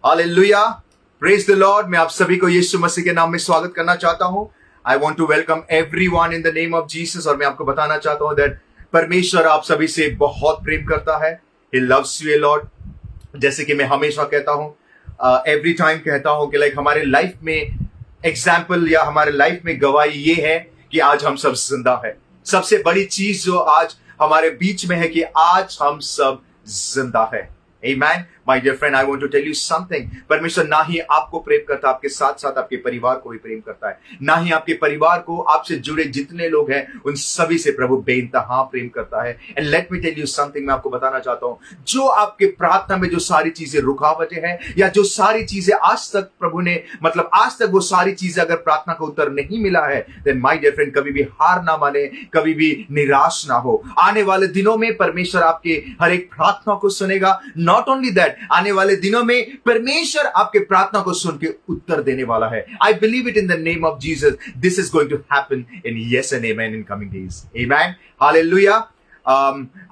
Hallelujah, praise the Lord. मैं आप सभी को यीशु मसीह के नाम में स्वागत करना चाहता हूं। I want to welcome everyone in the name of Jesus. और मैं आपको बताना चाहता हूं दैट परमेश्वर आप सभी से बहुत प्रेम करता है। He loves U a lot. जैसे कि मैं हमेशा कहता हूं, एवरी टाइम कहता हूं कि लाइक हमारे लाइफ में एग्जाम्पल या हमारे लाइफ में गवाही ये है कि आज हम सब जिंदा है। सबसे बड़ी चीज जो आज हमारे बीच में है कि आज हम सब जिंदा है। Amen. My dear friend, I want to tell you something. परमेश्वर ना ही आपको प्रेम करता, आपके साथ साथ आपके परिवार को भी प्रेम करता है। ना ही आपके परिवार को, आपसे जुड़े जितने लोग हैं उन सभी से प्रभु बेइंतहा प्रेम करता है। And let me tell you something, मैं आपको बताना चाहता हूं, जो आपके प्रार्थना में जो सारी चीजें रुकावटें हैं या जो सारी चीजें आज तक प्रभु ने आज तक वो सारी चीजें अगर प्रार्थना का उत्तर नहीं मिला है, then my dear friend, कभी भी हार ना माने, कभी भी निराश ना हो। आने वाले दिनों में परमेश्वर आपके हर एक प्रार्थना को सुनेगा। नॉट ओनली दैट, आने वाले दिनों में परमेश्वर आपके प्रार्थना को सुन के उत्तर देने वाला है। I believe it in the name of Jesus. This is going to happen in yes and amen in coming days. Amen, hallelujah.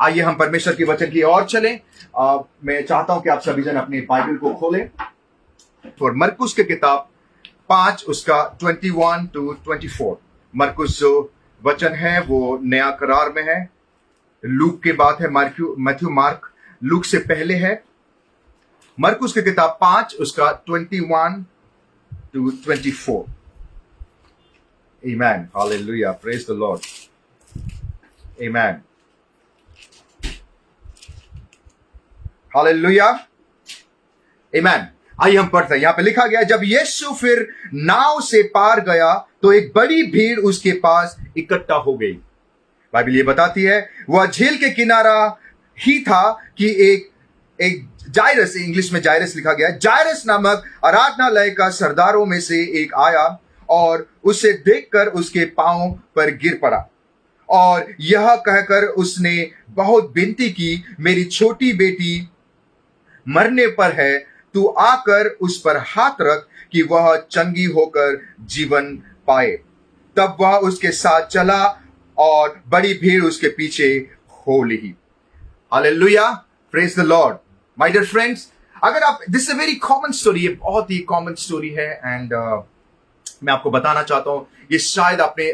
आइए हम परमेश्वर के वचन की ओर चलें। मैं चाहता हूं कि आप सभी जन अपनी बाइबल को खोलें और मरकुस के किताब 5 उसका 21 to 24। मरकुस जो वचन है वो नया करार में है। लूक के बाद है मैथ्यू, मार्क लूक से पहले है। मरकुस की किताब 5 उसका 21 to 24। Amen, hallelujah, praise the Lord. Amen, hallelujah, amen. आइए हम पढ़ते हैं। यहां पे लिखा गया, जब यीशु फिर नाव से पार गया तो एक बड़ी भीड़ उसके पास इकट्ठा हो गई। बाइबल ये बताती है वह झील के किनारा ही था कि एक जायरस, इंग्लिश में जायरस लिखा गया, जायरस नामक आराधनालय का सरदारों में से एक आया और उसे देखकर उसके पांव पर गिर पड़ा और यह कहकर उसने बहुत विनती की, मेरी छोटी बेटी मरने पर है, तू आकर उस पर हाथ रख कि वह चंगी होकर जीवन पाए। तब वह उसके साथ चला और बड़ी भीड़ उसके पीछे हो ली। Hallelujah, praise the Lord. My dear friends, अगर आप, this is a very common story, ये बहुत ही कॉमन स्टोरी है एंड मैं आपको बताना चाहता हूं, ये शायद आपने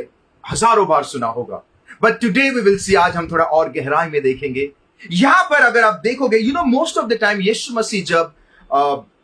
हजारों बार सुना होगा, but today we will see, आज हम थोड़ा और गहराई में देखेंगे। यहां पर अगर आप देखोगे, मोस्ट ऑफ द टाइम यीशु मसीह जब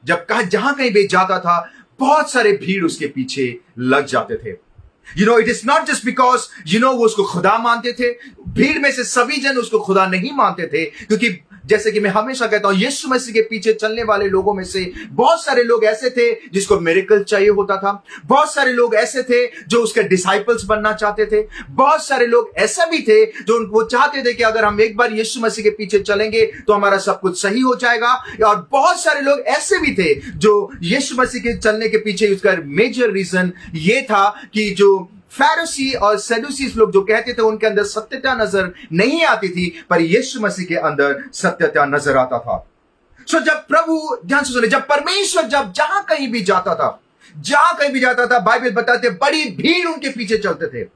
जहां कहीं भी जाता था, बहुत सारे भीड़ उसके पीछे लग जाते थे। It is not just because वो उसको खुदा मानते थे। भीड़ में से सभी जन उसको खुदा नहीं मानते थे, क्योंकि जैसे कि मैं हमेशा कहता हूं, यीशु मसीह के पीछे चलने वाले लोगों में से बहुत सारे लोग ऐसे थे जिसको मिरेकल चाहिए होता था। बहुत सारे लोग ऐसे थे जो उसके डिसाइपल्स बनना चाहते थे। बहुत सारे लोग ऐसे भी थे जो वो चाहते थे कि अगर हम एक बार यीशु मसीह के पीछे चलेंगे तो हमारा सब कुछ सही हो जाएगा। और बहुत सारे लोग ऐसे भी थे जो यीशु मसीह के चलने के पीछे, उसका मेजर रीजन ये था कि जो फैरिसी और सदूसी लोग जो कहते थे उनके अंदर सत्यता नजर नहीं आती थी, पर यीशु मसीह के अंदर सत्यता नजर आता था। सो जब प्रभु, ध्यान से सुने, जब परमेश्वर जहां कहीं भी जाता था, बाइबल बताते बड़ी भीड़ उनके पीछे चलते थे।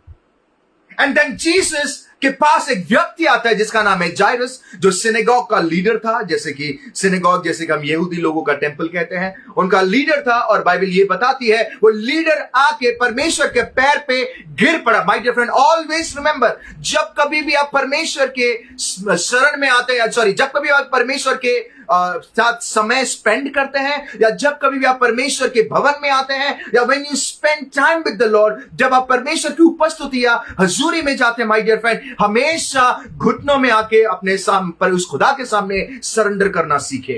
एंड देन जीसस के पास एक व्यक्ति आता है जिसका नाम है जायरस, जो सिनेगॉग का लीडर था। जैसे कि सिनेगॉग, जैसे कि हम यहूदी लोगों का टेंपल कहते हैं, उनका लीडर था। और बाइबल ये बताती है वो लीडर आके परमेश्वर के पैर पे गिर पड़ा। My dear friend, always remember, जब कभी भी आप परमेश्वर के शरण में आते हैं, जब कभी आप परमेश्वर के साथ समय स्पेंड करते हैं, या जब कभी भी आप परमेश्वर के भवन में आते हैं, या when you spend time with the Lord, जब आप परमेश्वर की उपस्थिति या हजूरी में जाते हैं, माय डियर फ्रेंड, हमेशा घुटनों में आके अपने पर उस खुदा के सामने सरेंडर करना सीखे।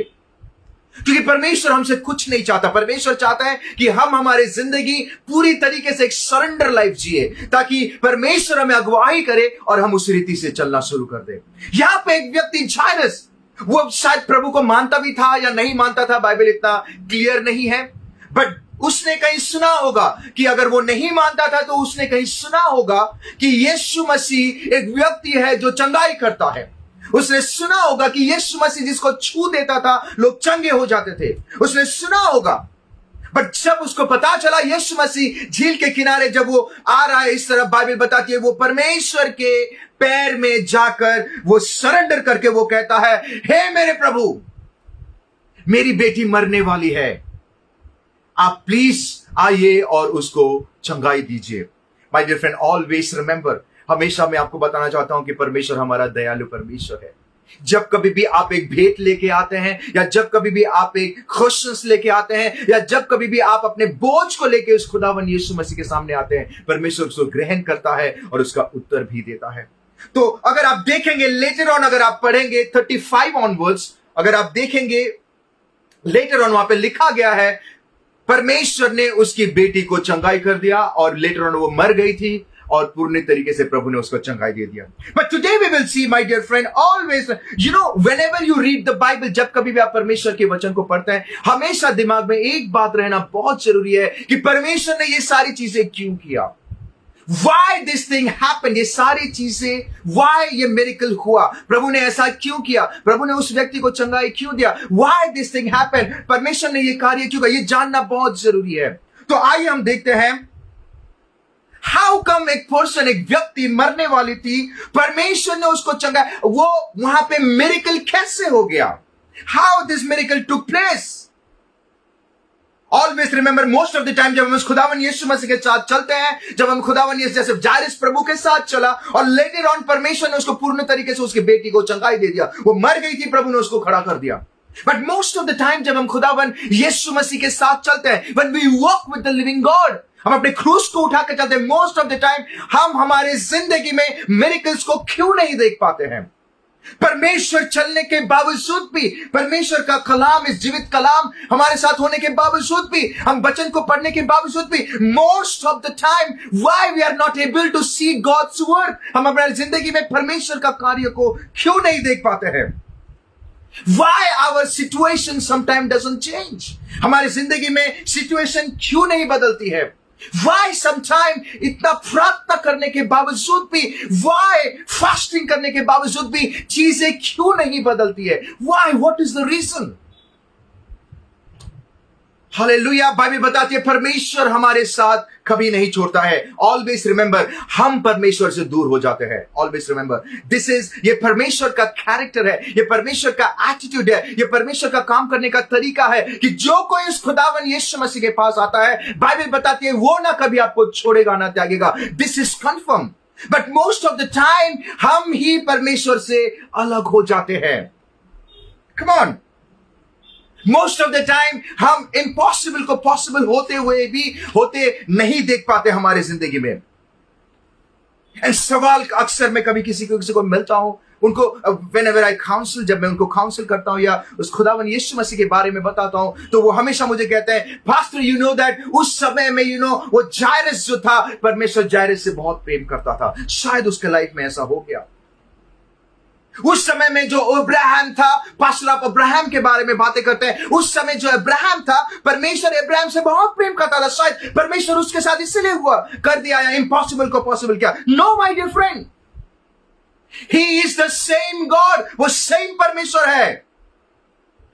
क्योंकि परमेश्वर हमसे कुछ नहीं चाहता। परमेश्वर चाहता है कि हम हमारी जिंदगी पूरी तरीके से एक सरेंडर लाइफ जिए, ताकि परमेश्वर हमें अगुवाई करे और हम उस रीति से चलना शुरू कर दे। यहां पे एक व्यक्ति जायरस, वो शायद प्रभु को मानता भी था या नहीं मानता था, बाइबल इतना क्लियर नहीं है, बट उसने कहीं सुना होगा कि अगर वो नहीं मानता था तो उसने कहीं सुना होगा कि यीशु मसीह एक व्यक्ति है जो चंगाई करता है। उसने सुना होगा कि यीशु मसीह जिसको छू देता था लोग चंगे हो जाते थे। उसने सुना होगा, बट जब उसको पता चला यीशु मसीह झील के किनारे जब वो आ रहा है इस तरफ, बाइबल बताती है वो परमेश्वर के पैर में जाकर वो सरेंडर करके वो कहता है, हे मेरे प्रभु, मेरी बेटी मरने वाली है, आप प्लीज आइए और उसको चंगाई दीजिए। My dear friend, always remember, हमेशा मैं आपको बताना चाहता हूं कि परमेश्वर हमारा दयालु परमेश्वर है। जब कभी भी आप एक भेंट लेके आते हैं, या जब कभी भी आप एक खुशनस लेके आते हैं, या जब कभी भी आप अपने बोझ को लेके उस खुदावन यीशु मसीह के सामने आते हैं, परमेश्वर उसको ग्रहण करता है और उसका उत्तर भी देता है। तो अगर आप देखेंगे लेटर ऑन, अगर आप पढ़ेंगे 35 ऑनवर्ड्स, अगर आप देखेंगे लेटर ऑन, वहां पे लिखा गया है परमेश्वर ने उसकी बेटी को चंगाई कर दिया, और लेटर ऑन वो मर गई थी और पूर्ण तरीके से प्रभु ने उसको चंगाई दे दिया। But today we will see my dear friend, always whenever you read the Bible, जब कभी भी आप परमेश्वर के वचन को पढ़ते हैं, हमेशा दिमाग में एक बात रहना बहुत जरूरी है कि परमेश्वर ने ये सारी चीजें क्यों किया। Why this thing happened? ये सारी चीजें, why ये मिरेकल हुआ, प्रभु ने ऐसा क्यों किया, प्रभु ने उस व्यक्ति को चंगाई क्यों दिया, why this thing happened, परमेश्वर ने ये कार्य क्यों किया, ये जानना बहुत जरूरी है। तो आइए हम देखते हैं, हाउ कम एक पर्सन, एक व्यक्ति मरने वाली थी, परमेश्वर ने उसको चंगाया, वो वहां पे मिरेकल कैसे हो गया, how this miracle took place. Always remember, most of the time जब हम उस खुदावन यीशु मसीह के साथ चलते हैं, जब हम खुदावन यीशु जैसे जायरस प्रभु के साथ चला और लेटर ऑन परमेश्वर ने उसको पूर्ण तरीके से उसकी बेटी को चंगाई दे दिया, वो मर गई थी, प्रभु ने उसको खड़ा कर दिया। But most of the time जब हम खुदावन यीशु मसीह के साथ चलते हैं, when we walk with the living God, हम अपने क्रूस को उठा के चलते हैं, मोस्ट ऑफ द टाइम हम हमारे जिंदगी में मिरेकल्स को क्यों नहीं देख पाते हैं। परमेश्वर चलने के बावजूद भी, परमेश्वर का कलाम, इस जीवित कलाम हमारे साथ होने के बावजूद भी, हम वचन को पढ़ने के बावजूद भी, most of the time why we are not able to see God's work, हम अपनी जिंदगी में परमेश्वर का कार्य को क्यों नहीं देख पाते हैं। Why our situation sometimes doesn't change, हमारी जिंदगी में सिचुएशन क्यों नहीं बदलती है। Why sometime इतना प्रार्थना करने के बावजूद भी, why फास्टिंग करने के बावजूद भी चीजें क्यों नहीं बदलती है। Why, what is the reason? Hallelujah, Bible बताती है परमेश्वर हमारे साथ कभी नहीं छोड़ता है। ऑलवेज रिमेंबर, हम परमेश्वर से दूर हो जाते हैं। ऑलवेज रिमेंबर, दिस इज, ये परमेश्वर का कैरेक्टर है, ये परमेश्वर का एटीट्यूड है, ये परमेश्वर का काम करने का तरीका है कि जो कोई इस खुदावन यीशु मसीह के पास आता है, बाइबल बताती है वो ना कभी आपको छोड़ेगा ना त्यागेगा। This is confirm. But most of the time हम ही परमेश्वर से अलग हो जाते हैं। Come on, most of the time हम इम्पॉसिबल को पॉसिबल होते हुए भी होते नहीं देख पाते हमारे जिंदगी में। सवाल अक्सर मैं कभी किसी को मिलता हूं, उनको व्हेनेवर आई काउंसिल, जब मैं उनको काउंसिल करता हूं या उस खुदावन यीशु मसीह के बारे में बताता हूं, तो वो हमेशा मुझे कहते हैं, पास्टर यू नो दैट उस समय में वो जायरस जो था, परमेश्वर जायरस से बहुत प्रेम करता था, शायद उसके लाइफ में ऐसा हो गया। उस समय में जो अब्राहम था, पास्टर आप अब्राहम के बारे में बातें करते हैं, उस समय जो अब्राहम था, परमेश्वर अब्राहम से बहुत प्रेम करता था, शायद परमेश्वर उसके साथ इसलिए हुआ कर दिया या इम्पॉसिबल को पॉसिबल किया। No my dear friend, he is the same God, वो सेम परमेश्वर है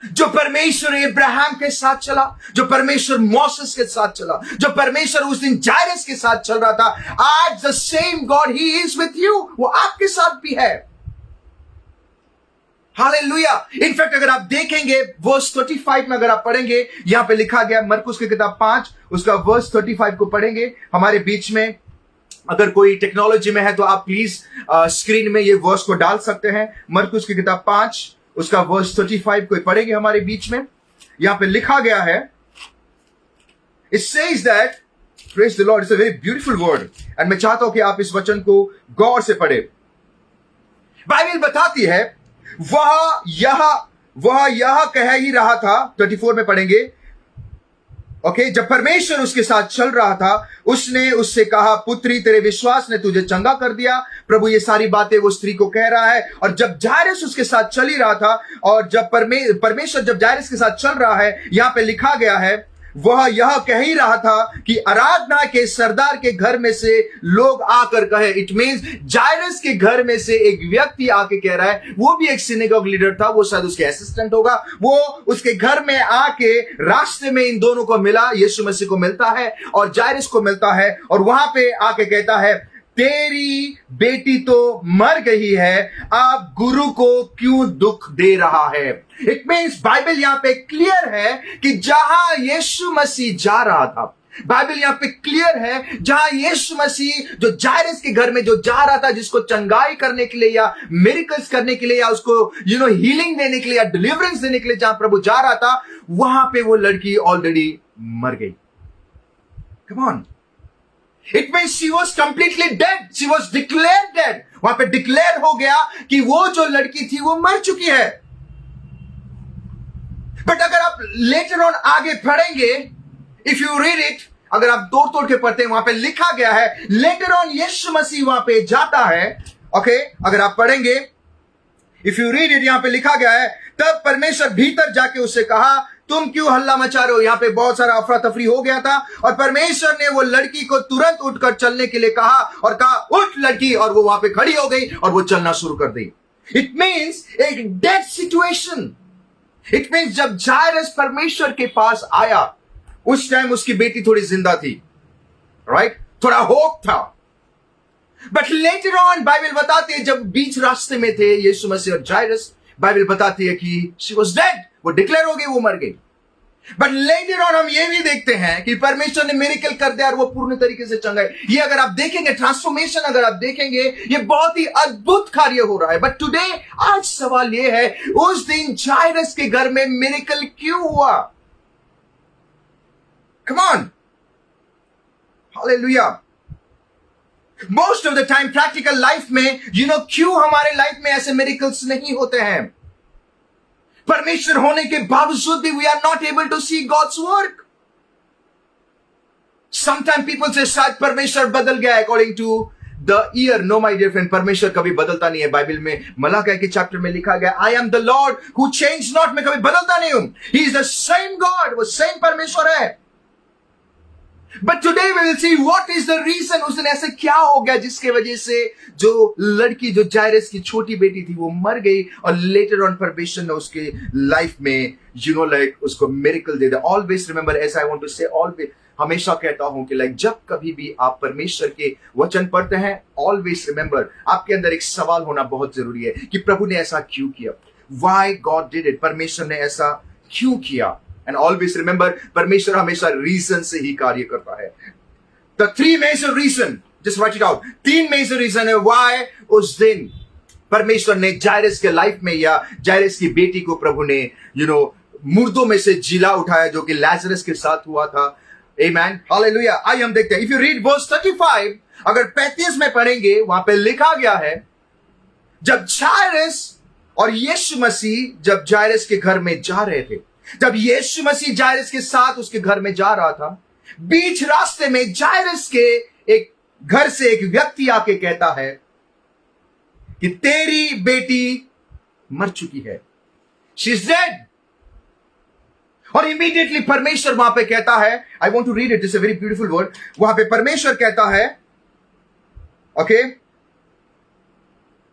जो परमेश्वर इब्राहिम के साथ चला, जो परमेश्वर मोसेस के साथ चला, जो परमेश्वर उस दिन जायरस के साथ चल रहा था, आज the same God he is with you, वो आपके साथ भी है। हालेलुया। इनफैक्ट अगर आप देखेंगे वर्स 35 में, अगर आप पढ़ेंगे, यहां पे लिखा गया मरकुस की किताब 5 उसका वर्स 35 को पढ़ेंगे हमारे बीच में। अगर कोई टेक्नोलॉजी में है तो आप प्लीज स्क्रीन में ये वर्स को डाल सकते हैं। मरकुस की किताब 5 उसका वर्स 35 को पढ़ेंगे हमारे बीच में। यहां पे लिखा गया है, it says that, praise the Lord, it's a very beautiful word, and मैं चाहता हूं कि आप इस वचन को गौर से पढ़े। बाइबल बताती है वह यह कह ही रहा था, 34 में पढ़ेंगे। ओके, जब परमेश्वर उसके साथ चल रहा था, उसने उससे कहा, पुत्री तेरे विश्वास ने तुझे चंगा कर दिया। प्रभु ये सारी बातें वो स्त्री को कह रहा है, और जब जायरस उसके साथ चल ही रहा था, और जब परमेश्वर जब जायरस के साथ चल रहा है, यहां पे लिखा गया है, वह यह कह ही रहा था कि आराधना के सरदार के घर में से लोग आकर कहे। इट मींस जायरस के घर में से एक व्यक्ति आके कह रहा है, वो भी एक सिनेगॉग लीडर था, वो शायद उसके असिस्टेंट होगा, वो उसके घर में आके रास्ते में इन दोनों को मिला, यीशु मसीह को मिलता है और जायरस को मिलता है, और वहां पे आके कहता है, तेरी बेटी तो मर गई है, आप गुरु को क्यों दुख दे रहा है। इट मीन्स बाइबल यहां पे क्लियर है कि जहां यीशु मसीह जा रहा था, बाइबल यहां पे क्लियर है, जहां यीशु मसीह जो जायरस के घर में जो जा रहा था, जिसको चंगाई करने के लिए या मिरेकल्स करने के लिए या उसको हीलिंग देने के लिए या डिलीवरेंस देने के लिए जहां प्रभु जा रहा था, वहां पे वो लड़की ऑलरेडी मर गई। Come on, it means she was completely dead, she was declare dead. वहां पे डिक्लेयर हो गया कि वो जो लड़की थी वो मर चुकी है। बट अगर आप लेटर ऑन आगे पढ़ेंगे, इफ यू रीड इट, अगर आप तोड़ तोड़ के पढ़ते हैं, वहां पे लिखा गया है, लेटर ऑन यीशु मसीह वहां पे जाता है। ओके, अगर आप पढ़ेंगे, इफ यू रीड इट, यहां पे लिखा गया है, तब परमेश्वर भीतर जाके उससे कहा, तुम क्यों हल्ला मचा रहे हो। यहां पे बहुत सारा अफरा तफरी हो गया था और परमेश्वर ने वो लड़की को तुरंत उठकर चलने के लिए कहा और कहा, उठ लड़की, और वो वहां पे खड़ी हो गई और वो चलना शुरू कर दी। इट मीन्स एक डेड सिचुएशन। इट मीन्स जब जायरस परमेश्वर के पास आया, उस टाइम उसकी बेटी थोड़ी जिंदा थी, राइट, थोड़ा होप था। बट लेटर ऑन बाइबल बताती है, जब बीच रास्ते में थे यीशु मसीह और जायरस, बाइबल बताती है कि शी वाज डेड, वो डिक्लेयर हो गई, वो मर गई। बट लेटर ऑन हम ये भी देखते हैं कि परमेश्वर ने मिरेकल कर दिया और वो पूर्ण तरीके से चंगा है। ये अगर आप देखेंगे, ट्रांसफॉर्मेशन अगर आप देखेंगे, ये बहुत ही अद्भुत कार्य हो रहा है। बट टुडे, आज सवाल ये है, उस दिन जायरस के घर में मिरेकल क्यों हुआ? Come on. Hallelujah. Most of the time practical life में, क्यों हमारे लाइफ में ऐसे miracles नहीं होते हैं? परमेश्वर होने के बावजूद भी we are not able to see God's work. Sometimes people say शायद परमेश्वर बदल गया according to the year. No my dear friend, परमेश्वर कभी बदलता नहीं है। बाइबल में मलाकी के चैप्टर में लिखा गया, I am the Lord who change not, मैं कभी बदलता नहीं हूं। He is the same God, वो same परमेश्वर है। But today we will see what is the reason, उस दिन ऐसे क्या हो गया जिसके वजह से जो लड़की, जो जायरस की छोटी बेटी थी, वो मर गई और लेटर ऑन परमेश्वर ने उसके लाइफ में उसको मिरेकल दे दिया। ऑलवेज रिमेंबर, ऐसा आई वांट टू से, ऑलवेज, हमेशा कहता हूं कि जब कभी भी आप परमेश्वर के वचन पढ़ते हैं, ऑलवेज रिमेंबर, आपके अंदर एक सवाल होना बहुत जरूरी है कि प्रभु ने ऐसा क्यों किया। Why God did it, परमेश्वर ने ऐसा क्यों किया। And always remember, परमेश्वर हमेशा रीजन से ही कार्य करता है। The three major reason, just write it out, 3 major reason है why उस दिन परमेश्वर ने जायरस के लाइफ में, या जायरस की बेटी को प्रभु ने मुर्दों में से जिला उठाया, जो कि लाजरस के साथ हुआ था। Amen, Hallelujah। आइए हम देखते हैं, if you read verse 35, अगर 35 में पढ़ेंगे, वहां पे लिखा गया है, जब जायरस और यीशु मसीह जब जायरस के घर में जा रहे थे, जब यीशु मसीह जायरस के साथ उसके घर में जा रहा था, बीच रास्ते में जायरस के एक घर से एक व्यक्ति आके कहता है कि तेरी बेटी मर चुकी है, शी इज डेड। और इमीडिएटली परमेश्वर वहां पे कहता है, I want to read it, it's a very beautiful word. वहां पे परमेश्वर कहता है, ओके,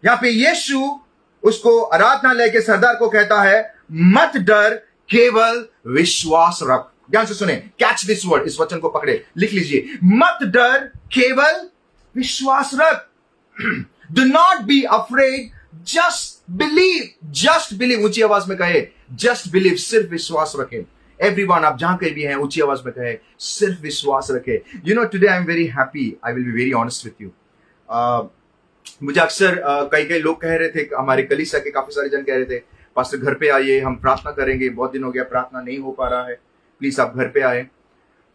यहां पे यीशु उसको आराधनालय के सरदार को कहता है, मत डर, केवल विश्वास रख। ध्यान से सुने, कैच दिस वर्ड, इस वचन को पकड़े, लिख लीजिए, मत डर, केवल विश्वास रख। Do not be afraid, just believe. Just believe, ऊंची आवाज में कहे, जस्ट बिलीव, सिर्फ विश्वास रखें। एवरीवन, आप जहां कहीं भी हैं, ऊंची आवाज में कहे, सिर्फ विश्वास रखे। Today I am very happy, I will be very honest with you. मुझे अक्सर कई लोग कह रहे थे, हमारे कलीसिया के काफी सारे जन कह रहे थे, पास्टर घर पे आइए, हम प्रार्थना करेंगे, बहुत दिन हो गया प्रार्थना नहीं हो पा रहा है, प्लीज आप घर पे आए।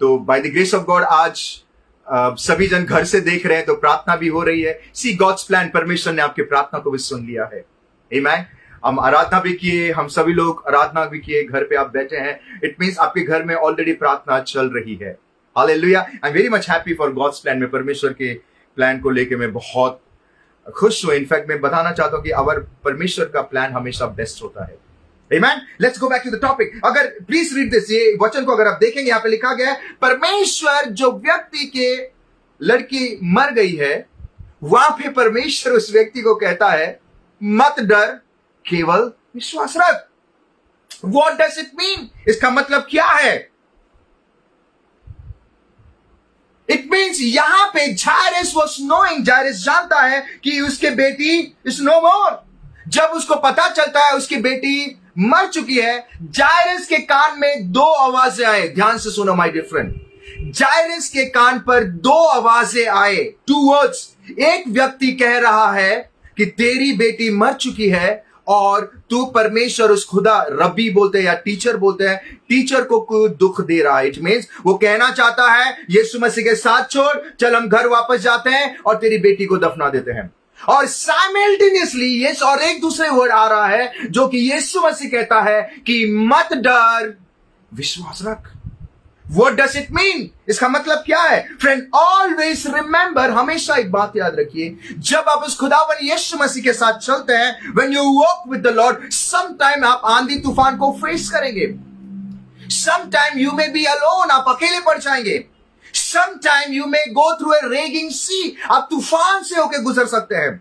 तो by the grace of God आज सभी जन घर से देख रहे हैं, तो प्रार्थना भी हो रही है। सी गॉड्स प्लान, परमेश्वर ने आपकी प्रार्थना को भी सुन लिया है। आमीन। हम आराधना भी किए, हम सभी लोग आराधना भी किए, घर पे आप बैठे हैं, इट मीन्स आपके घर में ऑलरेडी प्रार्थना चल रही है। Hallelujah. I am very much happy for God's plan में, परमेश्वर के प्लान को लेके मैं बहुत खुश हूं। इनफैक्ट मैं बताना चाहता हूं कि अवर परमेश्वर का प्लान हमेशा बेस्ट होता है। Amen? Let's go back to the topic. अगर प्लीज रीड दिस, ये वचन को अगर आप देखेंगे, यहां पे लिखा गया है, परमेश्वर जो व्यक्ति के लड़की मर गई है, वहां पे परमेश्वर उस व्यक्ति को कहता है, मत डर, केवल विश्वास रख। What does it mean? इसका मतलब क्या है? It means मीन्स यहां पे जायरस वाज नोइंग, जायरस जानता है कि उसके बेटी इज नो मोर। जब उसको पता चलता है उसकी बेटी मर चुकी है, जायरस के कान में दो आवाजें आए। ध्यान से सुनो माय डियर फ्रेंड, जायरस के कान पर दो आवाजें आए, टू वर्ड्स। एक व्यक्ति कह रहा है कि तेरी बेटी मर चुकी है और तू परमेश्वर, उस खुदा, रब्बी बोलते हैं या टीचर बोलते हैं, टीचर को कोई दुख दे रहा है। इट मीन्स वो कहना चाहता है यीशु मसीह के साथ छोड़, चल हम घर वापस जाते हैं और तेरी बेटी को दफना देते हैं। और साइमल्टेनियसली यस और एक दूसरे वर्ड आ रहा है जो कि यीशु मसीह कहता है कि मत डर, विश्वास रख। What does it mean? इसका मतलब क्या है? फ्रेंड, ऑलवेज रिमेंबर, हमेशा एक बात याद रखिए, जब आप उस खुदावन यीशु मसीह के साथ चलते हैं, when you walk with the Lord, sometime आप आंधी तूफान को फेस करेंगे, sometime you may be alone, आप अकेले पड़ जाएंगे, sometime you may go through a raging sea, आप तूफान से होकर गुजर सकते हैं,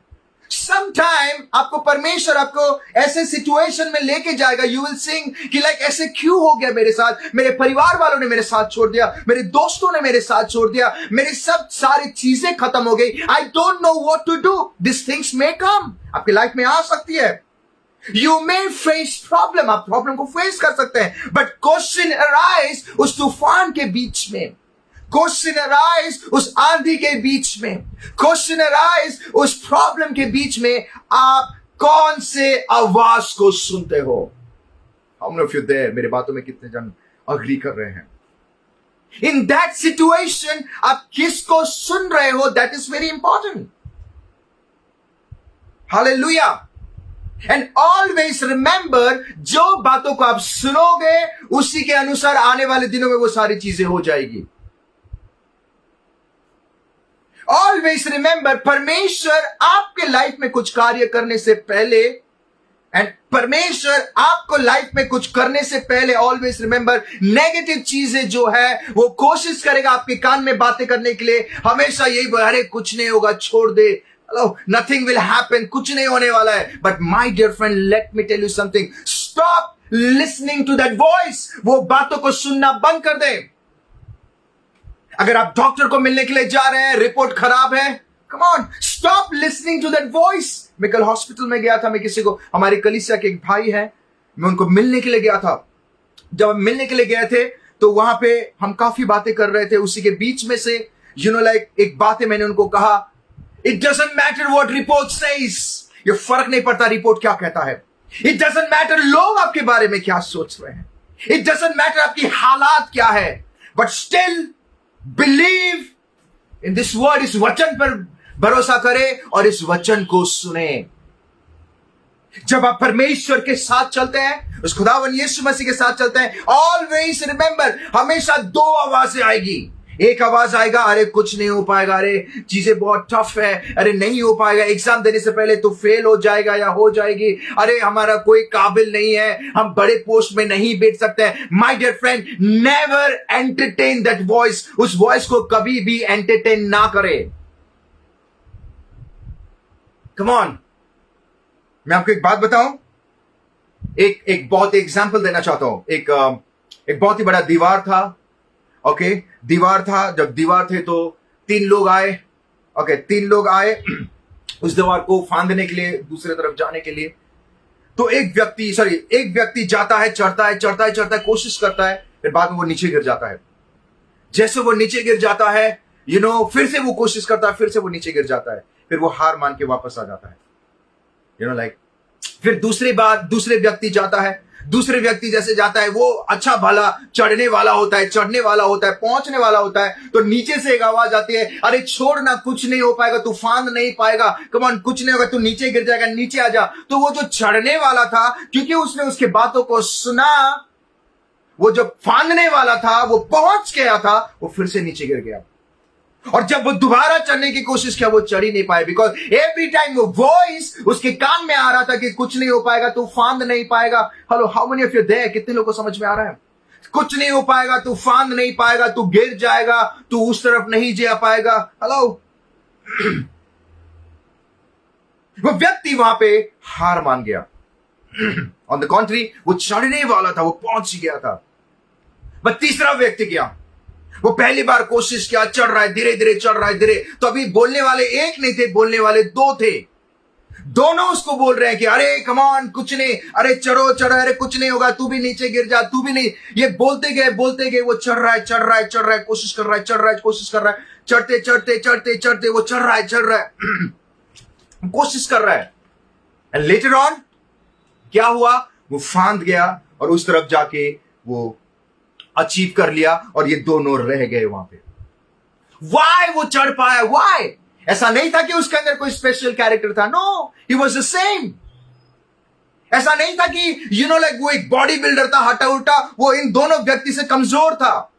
sometime आपको परमेश्वर आपको ऐसे सिचुएशन में लेके जाएगा, यू विल सिंग कि लाइक ऐसे क्यों हो गया मेरे साथ, मेरे परिवार वालों ने मेरे साथ छोड़ दिया, मेरे दोस्तों ने मेरे साथ छोड़ दिया, मेरी सब सारी चीजें खत्म हो गई, I don't know what to do, this things may come, आपकी लाइफ में आ सकती है। यू मे फेस प्रॉब्लम, आप प्रॉब्लम को फेस कर सकते हैं, बट क्वेश्चन अराइज उस तूफान के बीच में, क्वेश्चन अराइज उस आंधी के बीच में, क्वेश्चन अराइज उस प्रॉब्लम के बीच में, आप कौन से आवाज को सुनते हो? How many of you there, मेरे बातों में कितने जन अग्री कर रहे हैं? इन दैट सिचुएशन आप किसको सुन रहे हो, that is very important. Hallelujah. And always remember, जो बातों को आप सुनोगे उसी के अनुसार आने वाले दिनों में वो सारी चीजें हो जाएगी। ऑलवेज रिमेंबर, परमेश्वर आपके लाइफ में कुछ कार्य करने से पहले, एंड परमेश्वर आपको लाइफ में कुछ करने से पहले, ऑलवेज रिमेंबर, नेगेटिव चीजें जो है वो कोशिश करेगा आपके कान में बातें करने के लिए, हमेशा यही, अरे कुछ नहीं होगा, छोड़ दे, नथिंग विल हैपन, कुछ नहीं होने वाला है। But my dear friend, let me tell you something, stop listening to that voice, वो बातों को सुनना बंद कर दे। अगर आप डॉक्टर को मिलने के लिए जा रहे हैं, रिपोर्ट खराब है, come on, stop listening to that voice. मैं कल हॉस्पिटल में गया था, मैं किसी को, हमारे कलीसिया के एक भाई हैं, मैं उनको मिलने के लिए गया था। जब हम मिलने के लिए गए थे तो वहां पे हम काफी बातें कर रहे थे, उसी के बीच में से लाइक एक बात है, मैंने उनको कहा, it doesn't matter what report says, ये फर्क नहीं पड़ता रिपोर्ट क्या कहता है, इट डजंट मैटर लोग आपके बारे में क्या सोच रहे हैं, इट डजंट मैटर आपकी हालात क्या है, but still believe in this word, इस वचन पर भरोसा करें और इस वचन को सुने। जब आप परमेश्वर के साथ चलते हैं, उस खुदावन यीशु मसीह के साथ चलते हैं, ऑलवेज रिमेंबर, हमेशा दो आवाजें आएगी। एक आवाज आएगा, अरे कुछ नहीं हो पाएगा, अरे चीजें बहुत टफ है, अरे नहीं हो पाएगा, एग्जाम देने से पहले तो फेल हो जाएगा या हो जाएगी, अरे हमारा कोई काबिल नहीं है, हम बड़े पोस्ट में नहीं बैठ सकते हैं। My dear friend, never entertain that voice, उस वॉइस को कभी भी एंटरटेन ना करे। कम ऑन, मैं आपको एक बात बताऊं, एक बहुत एग्जाम्पल देना चाहता हूं। एक बहुत ही बड़ा दीवार था, ओके, दीवार था, जब दीवार थे तो तीन लोग आए, ओके, तीन लोग आए उस दीवार को फांदने के लिए, दूसरे तरफ जाने के लिए। तो एक व्यक्ति जाता है, चढ़ता है, कोशिश करता है, फिर बाद में वो नीचे गिर जाता है। जैसे वो नीचे गिर जाता है, फिर से वो कोशिश करता है, फिर से वो नीचे गिर जाता है, फिर वो हार मान के वापस आ जाता है, फिर दूसरे व्यक्ति जाता है, दूसरे व्यक्ति जैसे जाता है, वो अच्छा भला चढ़ने वाला होता है, पहुंचने वाला होता है, तो नीचे से एक आवाज आती है, अरे छोड़ ना, कुछ नहीं हो पाएगा, तू फांद नहीं पाएगा, कम ऑन, कुछ नहीं होगा, तू नीचे गिर जाएगा, नीचे आ जा। तो वो जो चढ़ने वाला था, क्योंकि उसने उसके बातों को सुना, वो जो फांदने वाला था वो पहुंच गया था, वो फिर से नीचे गिर गया। और जब वो दोबारा चढ़ने की कोशिश किया, वो चढ़ ही नहीं पाया, बिकॉज एवरी टाइम वो वॉइस उसके कान में आ रहा था कि कुछ नहीं हो पाएगा, तू फांद नहीं पाएगा। Hello, how many of you there, कितने लोगों को समझ में आ रहा है? कुछ नहीं हो पाएगा, तू फांद नहीं पाएगा, तू गिर जाएगा, तू उस तरफ नहीं जा पाएगा। हेलो, वो व्यक्ति वहां पे हार मान गया। ऑन द कॉन्ट्री, वो चढ़ने वाला था, वो पहुंच गया था। बट तीसरा व्यक्ति गया, वो पहली बार कोशिश किया, चढ़ रहा है, धीरे धीरे चढ़ रहा है, धीरे। तो अभी बोलने वाले एक नहीं थे, बोलने वाले दो थे। दोनों उसको बोल रहे हैं कि अरे कम ऑन, कुछ नहीं, अरे चढ़ो चढ़ो, अरे कुछ नहीं होगा, तू भी नीचे गिर जा, तू भी नहीं। ये बोलते गए, वो चढ़ रहा है, चढ़ रहा है, चढ़ रहा है, कोशिश कर रहा है, चढ़ रहा है, कोशिश कर रहा है, चढ़ते चढ़ते चढ़ते चढ़ते वो चढ़ रहा है, चढ़ रहा है, कोशिश कर रहा है। एंड लेटर ऑन क्या हुआ, वो फांद गया और उस तरफ जाके वो अचीव कर लिया, और ये दोनों रह गए वहां पे। वाई वो चढ़ पाया, वाई? ऐसा नहीं था कि उसके अंदर कोई स्पेशल कैरेक्टर था, no, he was the same. ऐसा नहीं था कि लाइक वो एक बॉडी बिल्डर था, हटा उल्टा, वो इन दोनों व्यक्ति से कमजोर था।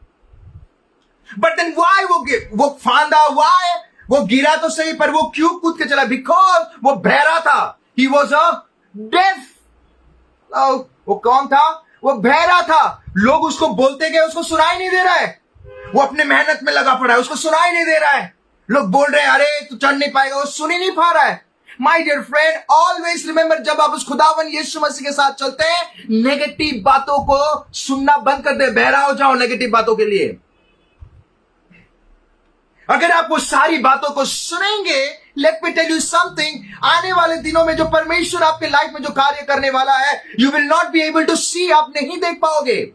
बट देन वाई वो फांदा, वाई वो गिरा तो सही, पर वो क्यों कूद के चला? बिकॉज वो बहरा था, ही वॉज अ डेफ। वो कौन था? वो बहरा था। लोग उसको बोलते गए, उसको सुनाई नहीं दे रहा है। वो अपने मेहनत में लगा पड़ा है, उसको सुनाई नहीं दे रहा है। लोग बोल रहे हैं अरे तू चढ़ नहीं पाएगा, वो सुन ही नहीं पा रहा है। My dear friend, always remember, जब आप उस खुदावन यीशु मसीह के साथ चलते हैं, नेगेटिव बातों को सुनना बंद कर दे, बहरा हो जाओ नेगेटिव बातों के लिए। अगर आप वो सारी बातों को सुनेंगे, let me tell you something, आने वाले दिनों में जो परमेश्वर आपके लाइफ में जो कार्य करने वाला है, you will not be able to see, आप नहीं देख पाओगे।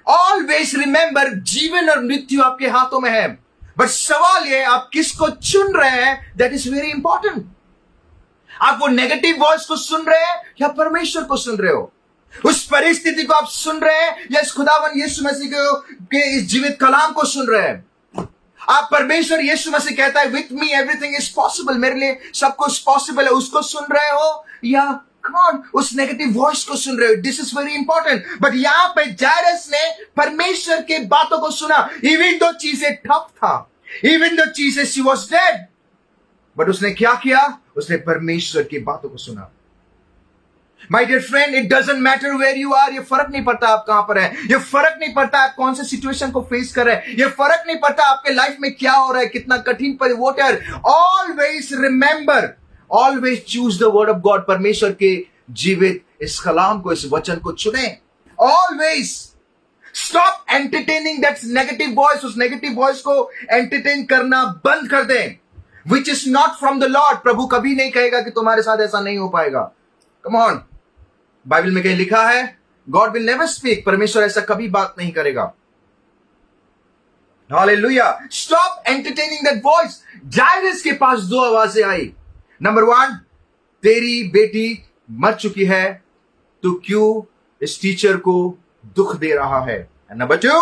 ऑलवेज रिमेंबर, जीवन और मृत्यु आपके हाथों में है, बट सवाल यह आप किसको चुन रहे हैं, दैट इज वेरी इंपॉर्टेंट। आप वो नेगेटिव वॉइस को सुन रहे हैं या परमेश्वर को सुन रहे हो? उस परिस्थिति को आप सुन रहे हैं या इस खुदावन यीशु मसीह के इस जीवित कलाम को सुन रहे हैं? आप परमेश्वर यीशु मसीह कहता है with me everything is possible, मेरे लिए सब कुछ पॉसिबल है, उसको सुन रहे हो या कौन उस नेगेटिव वॉइस को सुन रहे हो? This is very important. But यहां पे जायरस ने परमेश्वर के बातों को सुना, इवन दो चीजें ठप था, इवन दो चीजें शी वाज डेड, बट उसने क्या किया? उसने परमेश्वर की बातों को सुना। My dear friend, it doesn't matter where you are, ये फर्क नहीं पड़ता आप कहां पर हैं, ये फर्क नहीं पड़ता आप कौन से सिचुएशन को फेस कर रहे हैं, ये फर्क नहीं पड़ता आपके लाइफ में क्या हो रहा है, कितना कठिन पर voter, always remember, always choose the word of God. परमेश्वर के जीवित इस कलाम को, इस वचन को चुने। Always stop entertaining that negative voice, उस नेगेटिव वॉइस को एंटरटेन करना बंद कर दें, which is not from the Lord. प्रभु कभी नहीं कहेगा कि तुम्हारे साथ ऐसा नहीं हो पाएगा। कम ऑन, बाइबल में कहीं लिखा है गॉड विल नेवर स्पीक, परमेश्वर ऐसा कभी बात नहीं करेगा। Hallelujah. Stop entertaining that voice. Jairus के पास दो आवाजें आई। नंबर 1, तेरी बेटी मर चुकी है, तू क्यों इस टीचर को दुख दे रहा है? नंबर 2,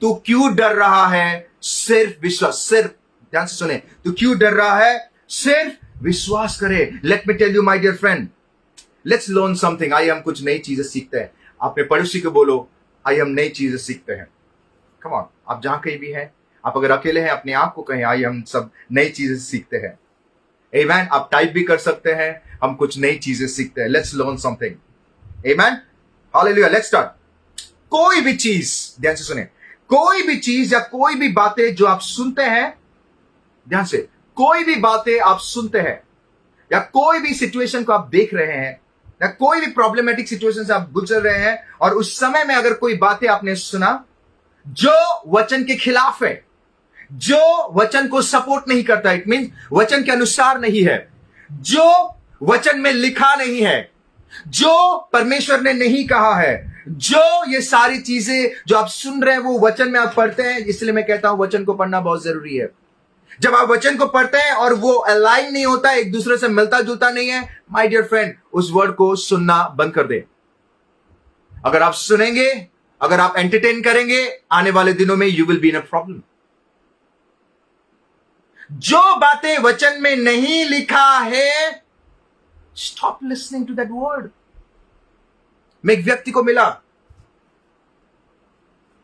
तू क्यों डर रहा है? सिर्फ विश्वास, सिर्फ ध्यान से सुने, तू क्यों डर रहा है? सिर्फ विश्वास करे। Let me tell you my dear friend, let's learn something. आइए हम कुछ नई चीजें सीखते हैं। अपने पड़ोसी को बोलो, आइए हम नई चीजें सीखते हैं। कम ऑन, आप जहां कहीं भी हैं, आप अगर अकेले हैं, अपने आप को कहें आइए हम सब नई चीजें सीखते हैं। आमेन। आप टाइप भी कर सकते हैं, हम कुछ नई चीजें सीखते हैं। Let's learn something. Amen. Hallelujah. Let's start. कोई भी चीज, ध्यान से सुने, कोई भी चीज या कोई भी बातें जो आप सुनते हैं, ध्यान से, कोई भी बातें आप सुनते हैं या कोई भी सिचुएशन को आप देख रहे हैं या कोई भी प्रॉब्लमेटिक सिचुएशन से आप गुजर रहे हैं, और उस समय में अगर कोई बातें आपने सुना जो वचन के खिलाफ है, जो वचन को सपोर्ट नहीं करता, इट मीन वचन के अनुसार नहीं है, जो वचन में लिखा नहीं है, जो परमेश्वर ने नहीं कहा है, जो ये सारी चीजें जो आप सुन रहे हैं वो वचन में आप पढ़ते हैं। इसलिए मैं कहता हूं वचन को पढ़ना बहुत जरूरी है। जब आप वचन को पढ़ते हैं और वो अलाइन नहीं होता, एक दूसरे से मिलता जुलता नहीं है, माय डियर फ्रेंड, उस वर्ड को सुनना बंद कर दे। अगर आप सुनेंगे, अगर आप एंटरटेन करेंगे, आने वाले दिनों में you will be in a problem. जो बातें वचन में नहीं लिखा है, stop listening to that word. मैं एक व्यक्ति को मिला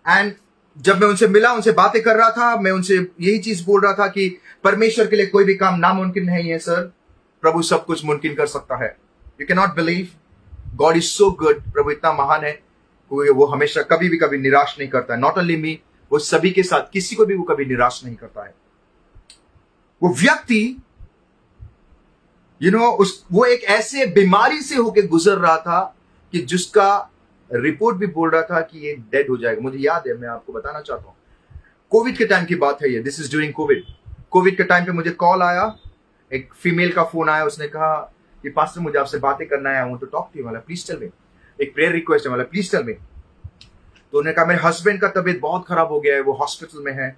एंड जब मैं उनसे मिला, उनसे बातें कर रहा था, मैं उनसे यही चीज बोल रहा था कि परमेश्वर के लिए कोई भी काम नामुमकिन नहीं है सर, प्रभु सब कुछ मुमकिन कर सकता है। You can not believe, God is so good. प्रभु इतना महान है, वो हमेशा कभी भी कभी निराश नहीं करता है। नॉट ओनली मी, वो सभी के साथ, किसी को भी वो कभी निराश नहीं करता है। वो व्यक्ति वो एक ऐसे बीमारी से होकर गुजर रहा था कि जिसका रिपोर्ट भी बोल रहा था कि ये डेड हो जाएगा। मुझे याद है, मैं आपको बताना चाहता हूँ, कोविड के टाइम की बात है ये, this is during Covid. Covid के टाइम पे मुझे कॉल आया, एक फीमेल का फोन आया, उसने कहा कि पास्टर मुझे आपसे बातें करना है, I want to talk to you, वाला प्लीज टेल मी, एक प्रेयर रिक्वेस्ट है, वाला प्लीज टेल मी। तो उन्होंने कहा मेरे हस्बैंड का तबीयत बहुत खराब हो गया है, वो हॉस्पिटल में है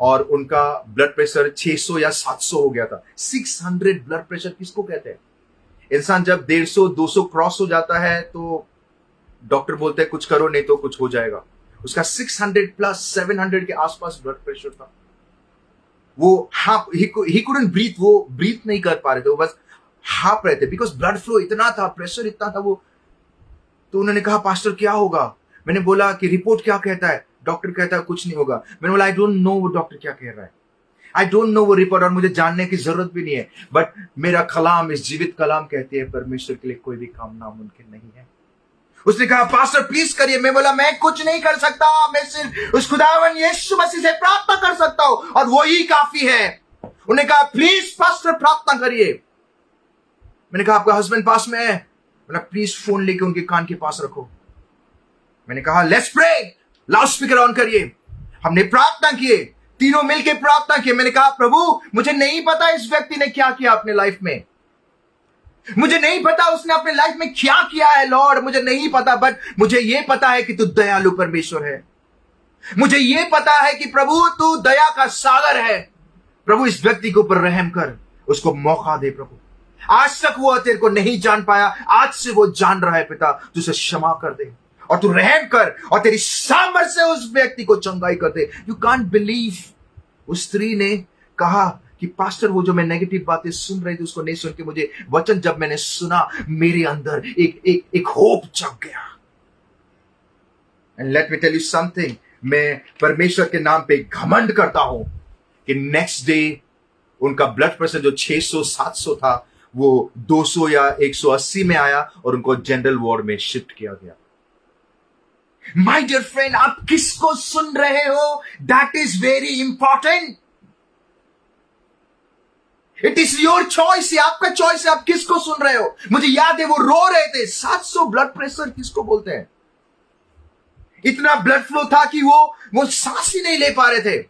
और उनका ब्लड प्रेशर 600 या 700 हो गया था। 600 ब्लड प्रेशर किसको कहते हैं? इंसान जब 150 200 क्रॉस हो जाता है तो डॉक्टर बोलते हैं कुछ करो नहीं तो कुछ हो जाएगा। उसका 600 प्लस 700 के आसपास ब्लड प्रेशर था। वो ही कुडंट ब्रीथ, वो ब्रीथ नहीं कर पा रहे थे, वो बस हाँप रहे थे, बिकॉज ब्लड फ्लो इतना था, प्रेशर इतना था वो। तो उन्होंने कहा पास्टर क्या होगा? मैंने बोला कि रिपोर्ट क्या कहता है? डॉक्टर कहता है कुछ नहीं होगा। मैंने बोला आई डोंट नो वो डॉक्टर क्या कह रहा है, आई डोंट नो वो रिपोर्ट, और मुझे जानने की जरूरत भी नहीं है, बट मेरा कलाम, इस जीवित कलाम कहती है परमेश्वर के लिए कोई भी काम नामुमकिन नहीं है। उसने कहा पास्टर प्लीज करिए। मैं बोला मैं कुछ नहीं कर सकता, मैं सिर्फ उस खुदावन यीशु मसीह से प्रार्थना कर सकता हूं और वो ही काफी है। उन्होंने कहा प्लीज पास्टर प्रार्थना करिए। मैंने कहा आपका हस्बैंड पास में है? बोला प्लीज फोन लेके उनके कान के पास रखो। मैंने कहा let's pray, loudspeaker on करिए। हमने प्रार्थना किए, तीनों मिलके प्रार्थना किए। मैंने कहा प्रभु मुझे नहीं पता इस व्यक्ति ने क्या किया अपने लाइफ में, मुझे नहीं पता उसने अपने लाइफ में क्या किया है लॉर्ड, मुझे नहीं पता, बट मुझे यह पता है कि तू दयालु परमेश्वर है। मुझे यह पता है कि प्रभु तू दया का सागर है। प्रभु इस व्यक्ति के ऊपर रहम कर, उसको मौका दे प्रभु। आज तक वो तेरे को नहीं जान पाया, आज से वो जान रहा है पिता, तू उसे क्षमा कर दे और तू रहम कर और तेरी सामर्थ से उस व्यक्ति को चंगाई कर दे। यू कांट बिलीव, उस स्त्री ने कहा कि पास्टर वो जो मैं नेगेटिव बातें सुन रही थी उसको नहीं सुन के मुझे वचन जब मैंने सुना मेरे अंदर एक होप जग गया। And let me tell you something, मैं परमेश्वर के नाम पे घमंड करता हूं कि नेक्स्ट डे उनका ब्लड प्रेशर जो 600-700 था वो 200 या 180 में आया और उनको जनरल वार्ड में शिफ्ट किया गया। माय डियर फ्रेंड, आप किसको सुन रहे हो, that is very important. It is your choice, ये आपका चॉइस है, आप किसको सुन रहे हो। मुझे याद है वो रो रहे थे। 700 ब्लड प्रेशर किसको बोलते हैं? इतना ब्लड फ्लो था कि वो सांस ही नहीं ले पा रहे थे।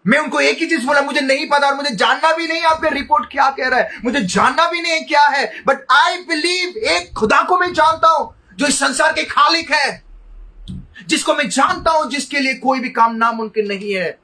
मैं उनको एक ही चीज बोला, मुझे नहीं पता और मुझे जानना भी नहीं आपका रिपोर्ट क्या कह रहा है, मुझे जानना भी नहीं क्या है, बट आई बिलीव एक खुदा को मैं जानता हूं जो इस संसार के खालिक है, जिसको मैं जानता हूं, जिसके लिए कोई भी काम नामुमकिन नहीं है।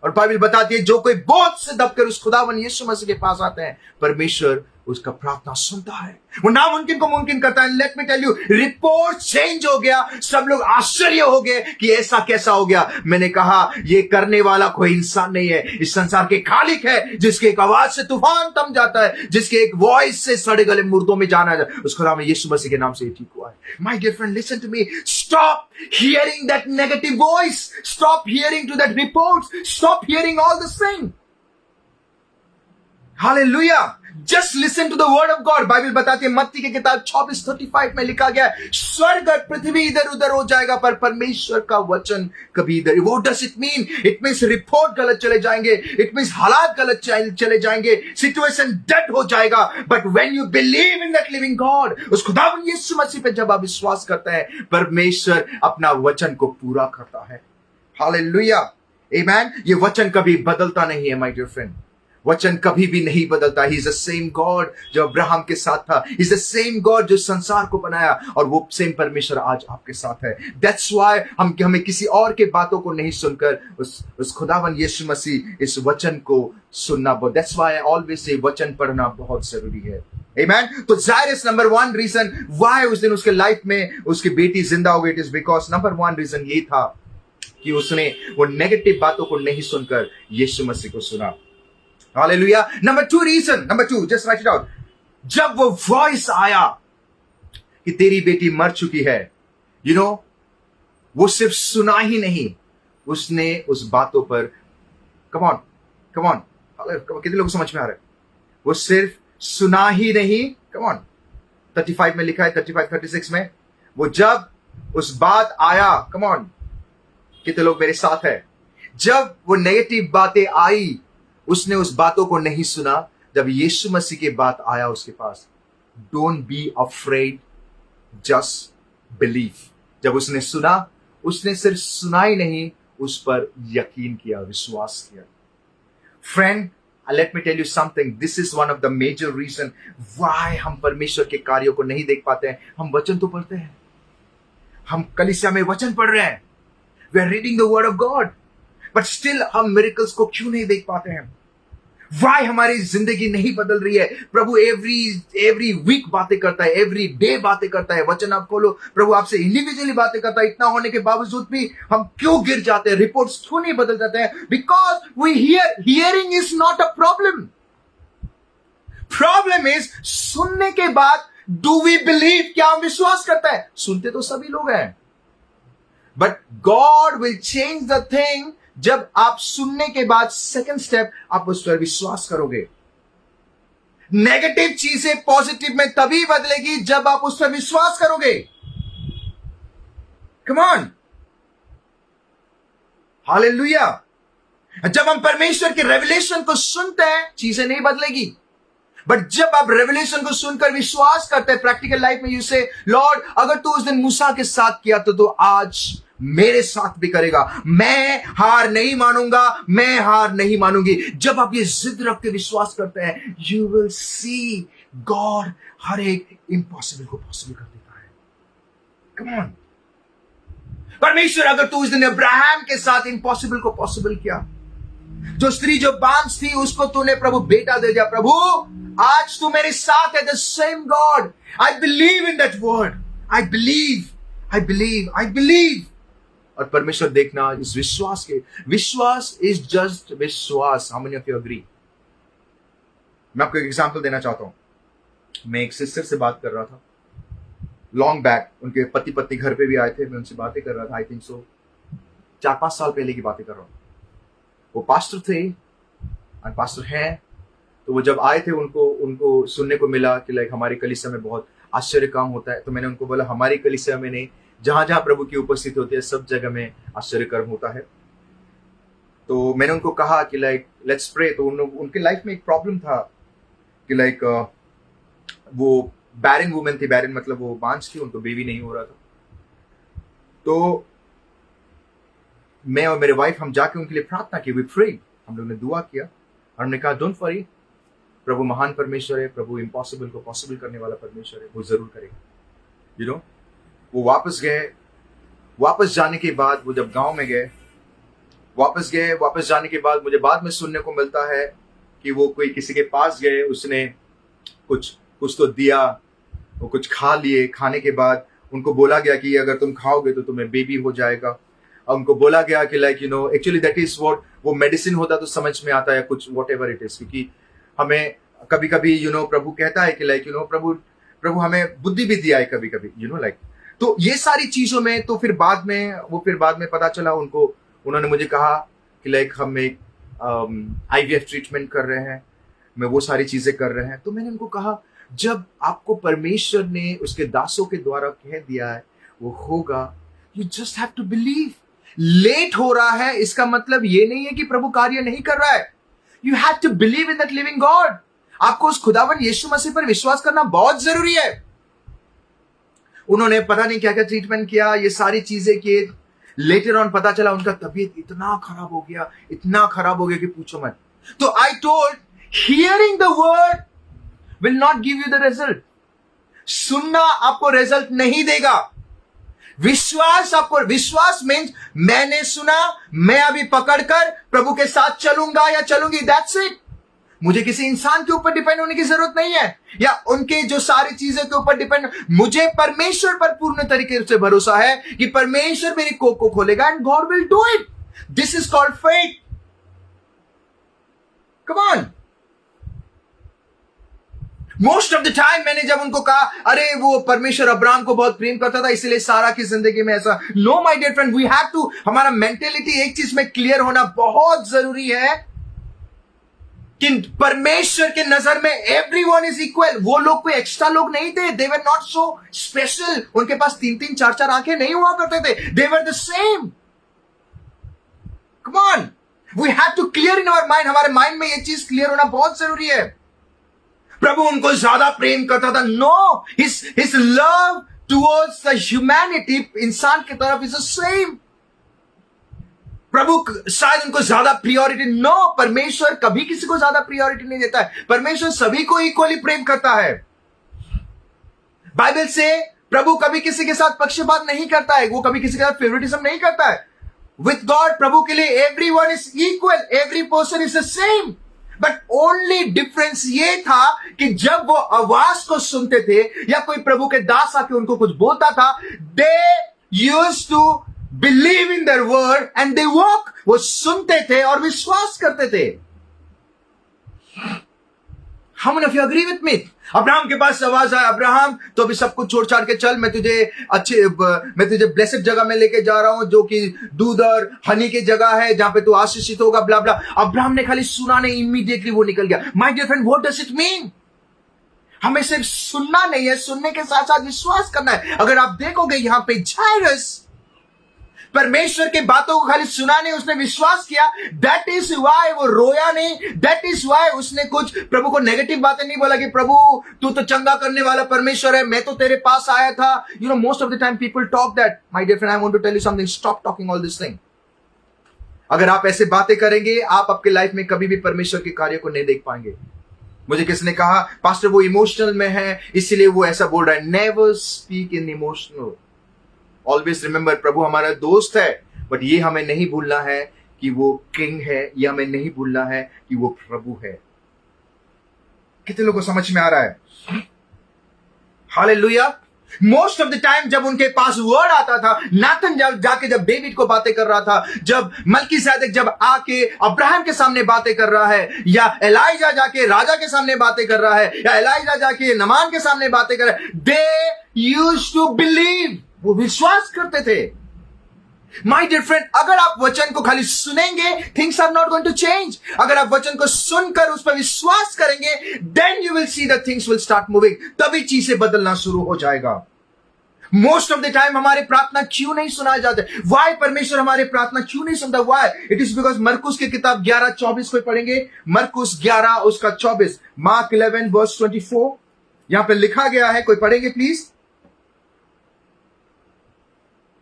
और बाइबल बताती है जो कोई बोझ से दबकर उस खुदावन यीशु मसीह के पास आते हैं, परमेश्वर उसका प्रार्थना सुनता है, वो नामुमकिन को मुमकिन करता है। Let me tell you, report change हो गया। सब लोग आश्चर्य हो गए कि ऐसा कैसा हो गया। मैंने कहा ये करने वाला कोई इंसान नहीं है, इस संसार के खालिक है, जिसके एक आवाज से तूफान थम जाता है, जिसके एक वॉइस से सड़े गले मुर्दों में जाना जाए। उस खुदा में यीशु मसीह के नाम से ठीक हुआ है। My dear friend, listen to me, stop hearing that negative voice, stop hearing to that reports, stop hearing all this thing. Hallelujah. Just listen to the word of God. Bible बताती है मत्ती की किताब 24:35 में लिखा गया है, स्वर्ग और पृथ्वी इधर उधर हो जाएगा पर परमेश्वर का वचन कभी इधर। What does it mean? It means report गलत चले जाएंगे, it means हालात गलत चले जाएंगे, सिचुएशन डेड हो जाएगा, but when you believe in that living God, उस खुदावन यीशु मसीह पे जब आप विश्वास करते हैं, परमेश्वर अपना वचन को पूरा करता है। Hallelujah. Amen. ये वचन कभी बदलता नहीं है, my dear friend. वचन कभी भी नहीं बदलता। ही इज द सेम गॉड जो अब्राहम के साथ था, इज द सेम गॉड जो संसार को बनाया, और वो सेम परमेश्वर आज आपके साथ है। दैट्स व्हाई हमें किसी और के बातों को नहीं सुनकर उस खुदावन यीशु मसीह इस वचन को सुनना। That's why I always say वचन पढ़ना बहुत जरूरी है। आमेन। तो जायरस नंबर 1 रीजन व्हाई उस दिन उसके लाइफ में उसकी बेटी जिंदा हो गई, it is because number 1 reason ये था कि उसने वो नेगेटिव बातों को नहीं सुनकर यीशु मसीह को सुना। Hallelujah. Number 2, just right it out. जब वो वॉइस आया कि तेरी बेटी मर चुकी है, यू नो, वो सिर्फ सुना ही नहीं, उसने उस बातों पर कम ऑन कितने लोग समझ में आ रहे हैं? वो सिर्फ सुना ही नहीं, कम ऑन 35 में लिखा है, 35-36 में, वो जब उस बात आया, कम ऑन कितने लोग मेरे साथ है? जब वो नेगेटिव बातें आई, उसने उस बातों को नहीं सुना। जब यीशु मसीह की बात आया उसके पास, don't be afraid, just believe. जब उसने सुना, उसने सिर्फ सुना ही नहीं, उस पर यकीन किया, विश्वास किया। Friend, let me tell you something, this is one of the major reason why हम परमेश्वर के कार्यों को नहीं देख पाते हैं। हम वचन तो पढ़ते हैं, हम कलीसिया में वचन पढ़ रहे हैं, we are reading the word of God, but still हम miracles को क्यों नहीं देख पाते हैं? Why हमारी जिंदगी नहीं बदल रही है? प्रभु every week बातें करता है, every day बातें करता है। वचन आप खोलो, प्रभु आपसे इंडिविजुअली बातें करता है। इतना होने के बावजूद भी हम क्यों गिर जाते हैं? रिपोर्ट्स क्यों नहीं बदल जाते हैं? Because we hearing is not a problem. Problem is सुनने के बाद do we believe? क्या हम विश्वास करते हैं? सुनते तो सभी लोग हैं, but God will change the thing जब आप सुनने के बाद सेकंड स्टेप आप उस पर विश्वास करोगे। नेगेटिव चीजें पॉजिटिव में तभी बदलेगी जब आप उस पर विश्वास करोगे। Come on, hallelujah. जब हम परमेश्वर के रेवलेशन को सुनते हैं, चीजें नहीं बदलेगी, बट जब आप रेवलेशन को सुनकर विश्वास करते हैं प्रैक्टिकल लाइफ में, यू से लॉर्ड, अगर तू उस दिन मूसा के साथ किया तो आज मेरे साथ भी करेगा। मैं हार नहीं मानूंगा, मैं हार नहीं मानूंगी। जब आप ये जिद रख के विश्वास करते हैं, यू विल सी गॉड हर एक इम्पॉसिबल को पॉसिबल कर देता है। कम ऑन, परमेश्वर अगर तू उस दिन अब्राहम के साथ इम्पॉसिबल को पॉसिबल किया, जो स्त्री जो बांझ थी उसको तूने प्रभु बेटा दे दिया, प्रभु आज तू मेरे साथ है। The same God, I believe in that word, I believe, I believe, I believe. और परमेश्वर देखना इस विश्वास के, विश्वास इज जस्ट विश्वास। How many of you agree? मैं आपको एक एग्जांपल देना चाहता हूं। मैं एक सिस्टर से बात कर रहा था लॉन्ग बैक, उनके पति पत्नी घर पे भी आए थे, मैं उनसे बातें कर रहा था। आई थिंक सो 4-5 साल पहले की बातें कर रहा हूं। वो पास्टर थे और पास्टर हैं। तो वो जब आए थे, उनको सुनने को मिला कि लाइक हमारी कलीसिया में बहुत आश्चर्य काम होता है। तो मैंने उनको बोला हमारी कलीसिया में नहीं, जहां जहां प्रभु की उपस्थिति होती है सब जगह में आश्चर्य कर्म होता है। तो मैंने उनको कहा कि लाइक लेट्स प्रे। तो उनके लाइफ में एक प्रॉब्लम था कि लाइक वो बैरन वुमेन थी। बैरन मतलब वो बांझ थी, उनको बेबी नहीं हो रहा था। तो मैं और मेरे वाइफ हम जाके उनके लिए प्रार्थना की, वी प्रेड, हम लोगों ने दुआ किया और हमने कहा डोंट वरी, प्रभु महान परमेश्वर है, प्रभु इम्पॉसिबल को पॉसिबल करने वाला परमेश्वर है, वो जरूर करेगा। यू नो, वो वापस गए। वापस जाने के बाद वो जब गांव में गए, वापस जाने के बाद मुझे बाद में सुनने को मिलता है कि वो कोई किसी के पास गए, उसने कुछ तो दिया, वो कुछ खा लिए। खाने के बाद उनको बोला गया कि अगर तुम खाओगे तो तुम्हें बेबी हो जाएगा। और उनको बोला गया कि like you know actually that is what, वो मेडिसिन होता तो समझ में आता है कुछ, वॉट एवर इट इज। क्योंकि हमें कभी कभी यू नो प्रभु कहता है कि लाइक यू नो प्रभु हमें बुद्धि भी दिया है कभी कभी, यू नो लाइक। तो ये सारी चीजों में तो फिर बाद में पता चला उनको, उन्होंने मुझे कहा कि लाइक हम एक IVF ट्रीटमेंट कर रहे हैं, मैं वो सारी चीजें कर रहे हैं। तो मैंने उनको कहा जब आपको परमेश्वर ने उसके दासों के द्वारा कह दिया है वो होगा, you just have to believe. Late हो रहा है इसका मतलब ये नहीं है कि प्रभु कार्य नहीं कर रहा है। You have to believe in that living God. आपको उस खुदावन यीशु मसीह पर विश्वास करना बहुत जरूरी है। उन्होंने पता नहीं क्या क्या ट्रीटमेंट किया, ये सारी चीजें किए। लेटर ऑन पता चला उनका तबीयत इतना खराब हो गया कि पूछो मत। तो I told hearing the word will not give you the result. सुनना आपको रिजल्ट नहीं देगा। विश्वास मीन्स मैंने सुना, मैं अभी पकड़कर प्रभु के साथ चलूंगा या चलूंगी, दैट्स इट। मुझे किसी इंसान के ऊपर डिपेंड होने की जरूरत नहीं है, या उनके जो सारी चीजों के ऊपर डिपेंड। मुझे परमेश्वर पर पूर्ण तरीके से भरोसा है कि परमेश्वर मेरी कोख को खोलेगा and God will do it. This is called faith. Come on. Most of the time मैंने जब उनको कहा अरे वो परमेश्वर अब्राहम को बहुत प्रेम करता था इसलिए सारा की जिंदगी में ऐसा, no my dear friend, we have to, हमारा मेंटेलिटी एक चीज में क्लियर होना बहुत जरूरी है कि परमेश्वर के नजर में एवरीवन इज इक्वल। वो लोग कोई एक्स्ट्रा लोग नहीं थे, they were not so special. उनके पास 3-3, 4-4 आंखें नहीं हुआ करते थे, they were the same. Come on, we have to clear in our mind, हमारे माइंड में ये चीज क्लियर होना बहुत जरूरी है। प्रभु उनको ज्यादा प्रेम करता था, no, his love towards the humanity, इंसान की तरफ is the same. प्रभु शायद उनको ज्यादा प्रियोरिटी, नो, परमेश्वर कभी किसी को ज्यादा प्रियोरिटी नहीं देता है. परमेश्वर सभी को इक्वली प्रेम करता है. बाइबल से प्रभु कभी किसी के साथ पक्षपात नहीं करता है, वो कभी किसी के साथ फेवरेटिज्म नहीं करता है. विथ गॉड, प्रभु के लिए everyone is equal, every person is the same. But only difference ये था कि जब वो आवाज को सुनते थे या कोई प्रभु के दास आके उनको कुछ बोलता था, they used to believe in their word and they walk. वो सुनते थे और विश्वास करते थे. How many of you agree with me? Abraham के पास आवाज आया, अब्राहम तो अभी सब कुछ छोड़ छाड़ के चल, मैं तुझे ब्लेसेड जगह में लेके जा रहा हूं जो कि दूध और हनी की जगह है, जहां पे तू आशीषित होगा, ब्ला ब्ला. अब्राहम ने खाली सुना नहीं, इमीडिएटली वो निकल गया. My dear friend, what does it mean? हमें सिर्फ सुनना नहीं है, सुनने के साथ साथ विश्वास करना है. अगर आप देखोगे यहां पे जायरस परमेश्वर के बातों को खाली सुना नहीं, उसने विश्वास किया. दैट इज वाई वो रोया नहीं. दैट इज वाई उसने कुछ प्रभु को नेगेटिव बातें नहीं बोला कि प्रभु तू तो चंगा करने वाला परमेश्वर है, मैं तो तेरे पास आया था. You know, most of the time people talk that. My dear friend, I want to tell you something. Stop talking all this thing. अगर आप ऐसे बातें करेंगे, आप आपके लाइफ में कभी भी परमेश्वर के कार्य को नहीं देख पाएंगे. मुझे किसने कहा, पास्टर वो इमोशनल में है इसलिए वो ऐसा बोल रहा है. Never speak in emotional. Always remember, प्रभु हमारा दोस्त है, बट ये हमें नहीं भूलना है कि वो किंग है. ये हमें नहीं भूलना है कि वो प्रभु है. कितने लोगों को समझ में आ रहा है? Hallelujah. Most of the time जब उनके पास वर्ड आता था, नाथन जाके जब डेविड को बातें कर रहा था, जब मल्कीसेदेक जब आके अब्राहम के सामने बातें कर रहा है, या एलाइजा जाके राजा के सामने बातें कर रहा है, या एलाइजा जाके नमान के सामने बातें कर रहा है, दे यूज्ड टू बिलीव. वो विश्वास करते थे. माय डियर फ्रेंड, अगर आप वचन को खाली सुनेंगे, things are not going to change. अगर आप वचन को सुनकर उस पर विश्वास करेंगे, then you will see that things will start moving. तभी चीजें बदलना शुरू हो जाएगा. मोस्ट ऑफ द टाइम हमारे प्रार्थना क्यों नहीं सुनाए जाते? वाई परमेश्वर हमारे प्रार्थना क्यों नहीं सुनता? वाई? इट इज बिकॉज मरकुस की किताब 11:24 को पढ़ेंगे. मरकुस 11 उसका 24, मार्क 11 वर्स 24 यहां पे लिखा गया है. कोई पढ़ेंगे प्लीज?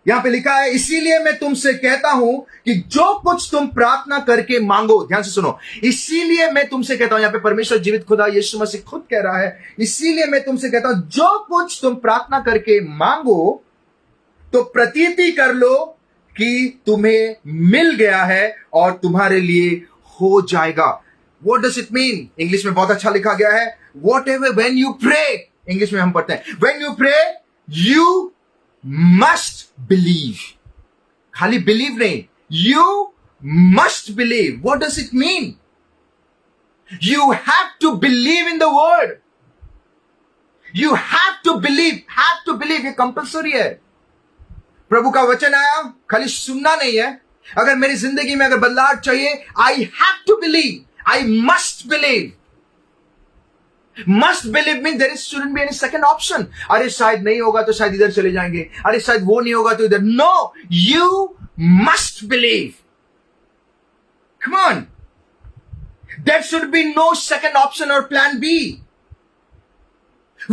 यहां पे लिखा है, इसीलिए मैं तुमसे कहता हूं कि जो कुछ तुम प्रार्थना करके मांगो. ध्यान से सुनो, इसीलिए मैं तुमसे कहता हूं. यहां पे परमेश्वर जीवित खुदा यीशु मसीह खुद कह रहा है, इसीलिए मैं तुमसे कहता हूं, जो कुछ तुम प्रार्थना करके मांगो तो प्रतीति कर लो कि तुम्हें मिल गया है और तुम्हारे लिए हो जाएगा. What does it mean? English में बहुत अच्छा लिखा गया है, whatever when you pray. English में हम पढ़ते हैं, when you pray you must believe. खाली believe नहीं, you must believe. What does it mean? You have to believe in the word. You have to believe. ये compulsory है. प्रभु का वचन आया, खाली सुनना नहीं है. अगर मेरी जिंदगी में अगर बदलाव चाहिए, I have to believe. I must believe. Must believe means there shouldn't be any second option. अरे शायद नहीं होगा तो शायद इधर चले जाएंगे, अरे शायद वो नहीं होगा तो इधर. No, you must believe. Come on. There should be no second option or plan B.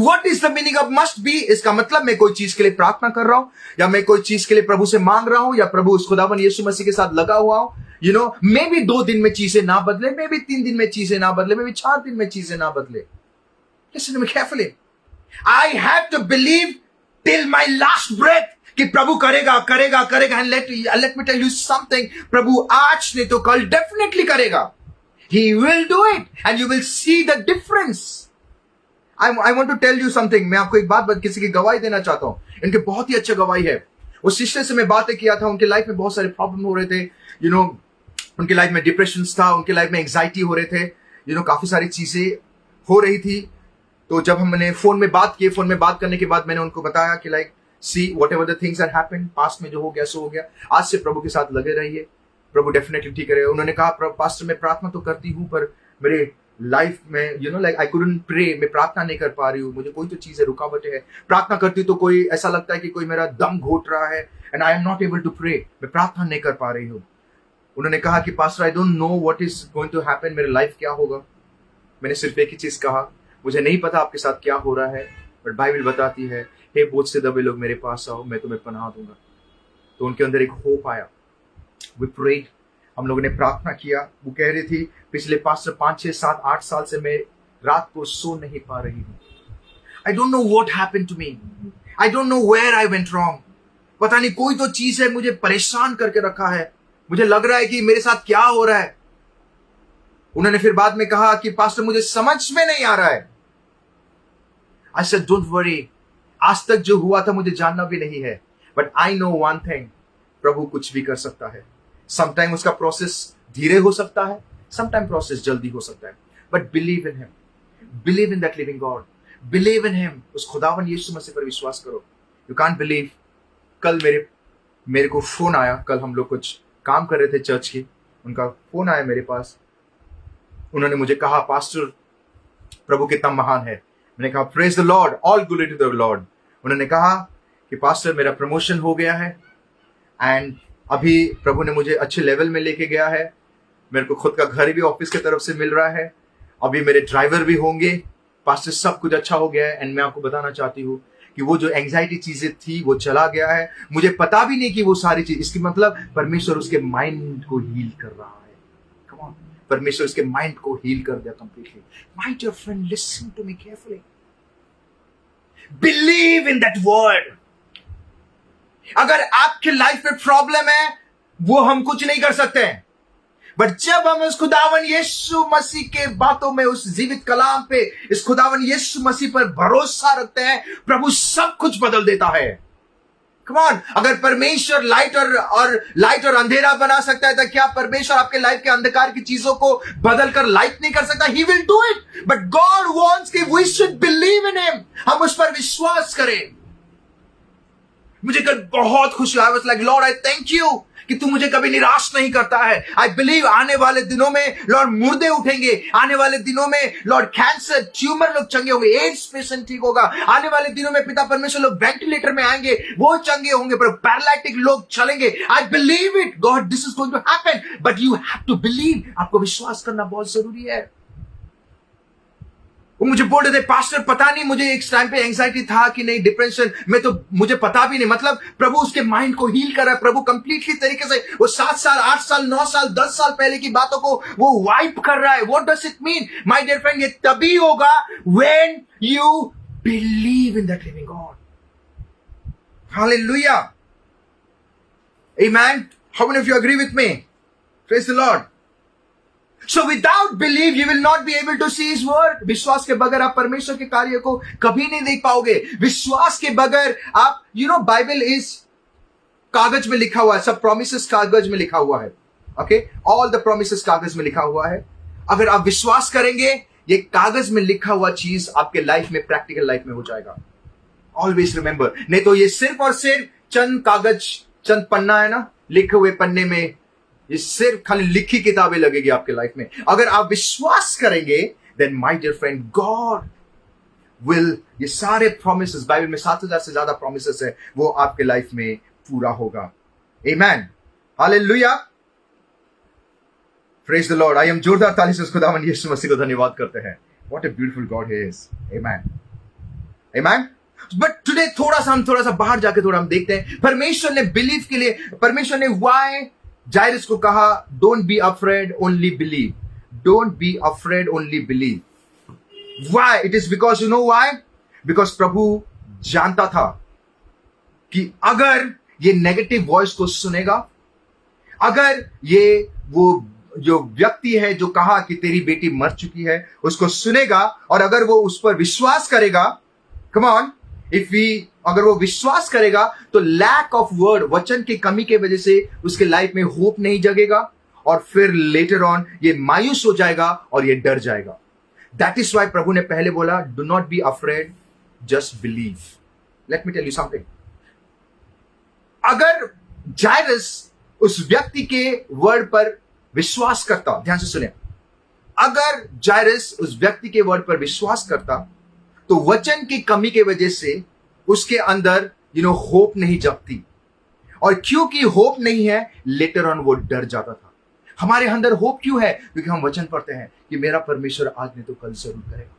What is the meaning of must be? इसका मतलब मैं कोई चीज के लिए प्रार्थना कर रहा हूं, या मैं कोई चीज के लिए प्रभु से मांग रहा हूं, या प्रभु उस खुदावन यीशु मसीह के साथ लगा हुआ हूं. You know, मे भी 2 दिन में चीजें ना बदले, मे भी 3 दिन में चीजें ना बदले, मे भी 4 दिन में चीजें ना बदले. Listen to me carefully. I have to believe till my last breath कि प्रभु करेगा. And let me tell you something. प्रभु आज नहीं तो कल definitely करेगा. He will do it and you will see the difference. I want to tell you something. मैं आपको एक बात किसी की गवाही देना चाहता हूं. इनके बहुत ही अच्छा गवाही है. उस सिस्टर से मैं बातें किया था, उनके लाइफ में बहुत सारे प्रॉब्लम हो रहे थे. You know, उनके लाइफ में डिप्रेशन था, उनके लाइफ में एंजाइटी हो रहे थे. You know, काफी सारी चीजें हो रही थी. तो जब हमने फोन में बात करने के बाद मैंने उनको बताया कि like see whatever the things are happened, past में जो हो गया सो हो गया, आज से प्रभु के साथ लगे रहिए, प्रभु डेफिनेटली ठीक करेगा. उन्होंने कहा, पास्टर मैं प्रार्थना तो करती हूँ पर मेरे लाइफ में you know like I couldn't pray, मैं प्रार्थना नहीं कर पा रही हूँ, मुझे कोई तो चीजें रुकावटें है. प्रार्थना करती तो कोई ऐसा लगता है कि कोई मेरा दम घोट रहा है and I am not able to pray, मैं प्रार्थना नहीं कर पा रही हूँ. उन्होंने कहा कि pastor I don't know what is going to happen, मेरे लाइफ क्या होगा. मैंने सिर्फ एक ही चीज कहा, मुझे नहीं पता आपके साथ क्या हो रहा है, बट बाइबल बताती है, हे बोझ से दबे लोग मेरे पास आओ, मैं तुम्हें पनाह दूंगा। तो उनके अंदर एक होप आया। वी प्रेड, हम लोगों ने प्रार्थना किया। वो कह रही थी, पिछले 5-6-7-8 साल से मैं रात को सो नहीं पा रही हूँ। I don't know what happened to me, I don't know where I went wrong. पता नहीं कोई तो चीज है मुझे परेशान करके रखा है, मुझे लग रहा है कि मेरे साथ क्या हो रहा है। उन्होंने फिर बाद में कहा कि पास्टर मुझे समझ में नहीं आ रहा है। आई सेड डोंट वरी, आज तक जो हुआ था मुझे जानना भी नहीं है, but I know one thing, प्रभु कुछ भी कर सकता है। समटाइम उसका प्रोसेस धीरे हो सकता है, समटाइम प्रोसेस जल्दी हो सकता है, but believe in him, believe in that living God, believe in him. उस खुदावन यीशु मसीह पर विश्वास करो। यू कांट बिलीव, कल मेरे को फोन आया। कल हम लोग कुछ काम कर रहे थे चर्च की, उनका फोन आया मेरे पास। उन्होंने मुझे कहा, पास्टर प्रभु कितना महान है। मैंने कहा praise the Lord, all glory to the Lord. उन्होंने कहा कि पास्टर मेरा प्रमोशन हो गया है एंड अभी प्रभु ने मुझे अच्छे लेवल में लेके गया है। मेरे को खुद का घर भी ऑफिस की तरफ से मिल रहा है, अभी मेरे ड्राइवर भी होंगे। पास्टर सब कुछ अच्छा हो गया है। एंड मैं आपको बताना चाहती हूँ कि वो जो एंजाइटी चीजें थी वो चला गया है। मुझे पता भी नहीं कि वो सारी चीज, इसकी मतलब परमेश्वर उसके माइंड को हील कर रहा है। कम ऑन, परमेश्वर उसके माइंड को हील कर दिया completely. My dear friend, listen to me carefully, believe in that word. अगर आपके लाइफ में प्रॉब्लम है, वो हम कुछ नहीं कर सकते हैं, बट जब हम उस खुदावन यीशु मसीह के बातों में, उस जीवित कलाम पे, इस खुदावन यीशु मसीह पर भरोसा रखते हैं, प्रभु सब कुछ बदल देता है। कम ऑन, अगर परमेश्वर लाइट और अंधेरा बना सकता है, तो क्या परमेश्वर आपके लाइफ के अंधकार की चीजों को बदल कर लाइट नहीं कर सकता? He will do it, but God wants कि we should believe in him, हम उस पर विश्वास करें। मुझे कल बहुत खुशी, I was like Lord I thank you कि तू मुझे कभी निराश नहीं करता है। आई बिलीव आने वाले दिनों में लॉर्ड मुर्दे उठेंगे, आने वाले दिनों में लॉर्ड कैंसर ट्यूमर लोग चंगे होंगे, एड्स पेशेंट ठीक होगा, आने वाले दिनों में पिता परमेश्वर लोग वेंटिलेटर में आएंगे, वो चंगे होंगे, पर पैरालिटिक लोग चलेंगे। I believe it God, this is going to happen, but you have to believe. आपको विश्वास करना बहुत जरूरी है। वो मुझे बोल रहे थे, पास्टर पता नहीं मुझे एक टाइम पे एंजाइटी था कि नहीं, डिप्रेशन में, तो मुझे पता भी नहीं। मतलब प्रभु उसके माइंड को हील कर रहा है। प्रभु कंप्लीटली तरीके से वो 7 साल 8 साल 9 साल 10 साल पहले की बातों को वो वाइप कर रहा है। What does it mean my dear friend? ये तभी होगा when you believe in that living God. Hallelujah, amen. How many of you agree with me? Praise the Lord. So without belief you will not be able to see his word. विश्वास के बगैर आप परमेश्वर के कार्य को कभी नहीं देख पाओगे। विश्वास के बगैर आप, बाइबल इज कागज में लिखा हुआ है, सब प्रॉमिसेस कागज में लिखा हुआ है। ओके, ऑल द प्रॉमिसेस कागज में लिखा हुआ है। अगर आप विश्वास करेंगे, ये कागज में लिखा हुआ चीज आपके लाइफ में, प्रैक्टिकल लाइफ में हो जाएगा। ऑलवेज रिमेंबर, नहीं तो ये सिर्फ और सिर्फ चंद कागज, चंद पन्ना है ना, लिखे हुए पन्ने में ये सिर्फ खाली लिखी किताबें लगेगी आपके लाइफ में। अगर आप विश्वास करेंगे, then my dear friend, God will, ये सारे प्रॉमिसेस, बाइबल में 7,000 से ज्यादा प्रॉमिसेस है, वो आपके लाइफ में पूरा होगा। Amen, hallelujah, praise the Lord. I am जोरदार ताली से खुदावन यीशु मसीह को धन्यवाद करते हैं। What a beautiful God he is. Amen, amen. But today हम थोड़ा सा बाहर जाके थोड़ा हम देखते हैं, परमेश्वर ने बिलीव के लिए, परमेश्वर ने व्हाई जायरस को कहा, don't be afraid, only believe. Don't be afraid, only believe. Why? It is because, you know why? Because प्रभु जानता था कि अगर ये नेगेटिव वॉइस को सुनेगा, अगर ये वो जो व्यक्ति है जो कहा कि तेरी बेटी मर चुकी है, उसको सुनेगा, और अगर वो उस पर विश्वास करेगा, कम ऑन, अगर वो विश्वास करेगा, तो लैक ऑफ वर्ड, वचन की कमी के वजह से उसके लाइफ में होप नहीं जगेगा, और फिर लेटर ऑन ये मायूस हो जाएगा और ये डर जाएगा। दैट इज वाई प्रभु ने पहले बोला, do not be afraid, just believe. Let me tell you something. अगर जायरस उस व्यक्ति के वर्ड पर विश्वास करता, ध्यान से सुने, अगर जायरस उस व्यक्ति के वर्ड पर विश्वास करता, तो वचन की कमी के वजह से उसके अंदर होप नहीं जगती, और क्योंकि होप नहीं है, लेटर ऑन वो डर जाता था। हमारे अंदर होप क्यों है? क्योंकि हम वचन पढ़ते हैं कि मेरा परमेश्वर आज नहीं तो कल जरूर करेगा।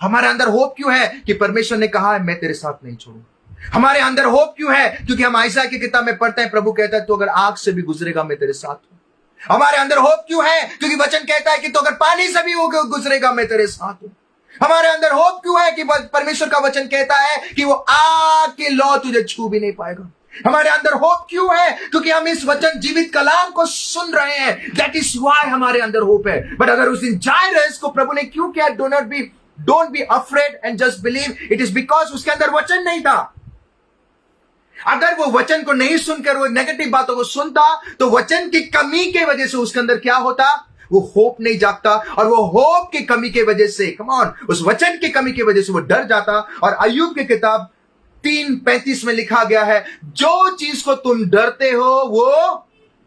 हमारे अंदर होप क्यों है? कि परमेश्वर ने कहा है मैं तेरे साथ नहीं छोड़ूंगा। हमारे अंदर होप क्यों है? क्योंकि हम आयशा की किताब में पढ़ते हैं, प्रभु कहता है तो अगर आग से भी गुजरेगा मैं तेरे साथ हूं। हमारे अंदर होप क्यों है? क्योंकि वचन कहता है कि तो अगर पानी से भी गुजरेगा मैं तेरे साथ हूं। हमारे अंदर होप क्यों है? कि परमेश्वर का वचन कहता है कि वो आग के लौ तुझे छू भी नहीं पाएगा। हमारे अंदर होप क्यों है? क्योंकि हम इस वचन जीवित कलाम को सुन रहे हैं। दैट इज व्हाई हमारे अंदर होप है। बट अगर उस दिन जायरस को प्रभु ने क्यों किया don't be afraid and just believe, it is because उसके अंदर वचन नहीं था। अगर वो वचन को नहीं सुनकर वो नेगेटिव बातों को सुनता तो वचन की कमी के वजह से उसके अंदर क्या होता? वो होप नहीं जागता, और वो होप की कमी के वजह से, कम ऑन, उस वचन की कमी की वजह से वो डर जाता। और अय्यूब की किताब 3:35 में लिखा गया है, जो चीज को तुम डरते हो वो,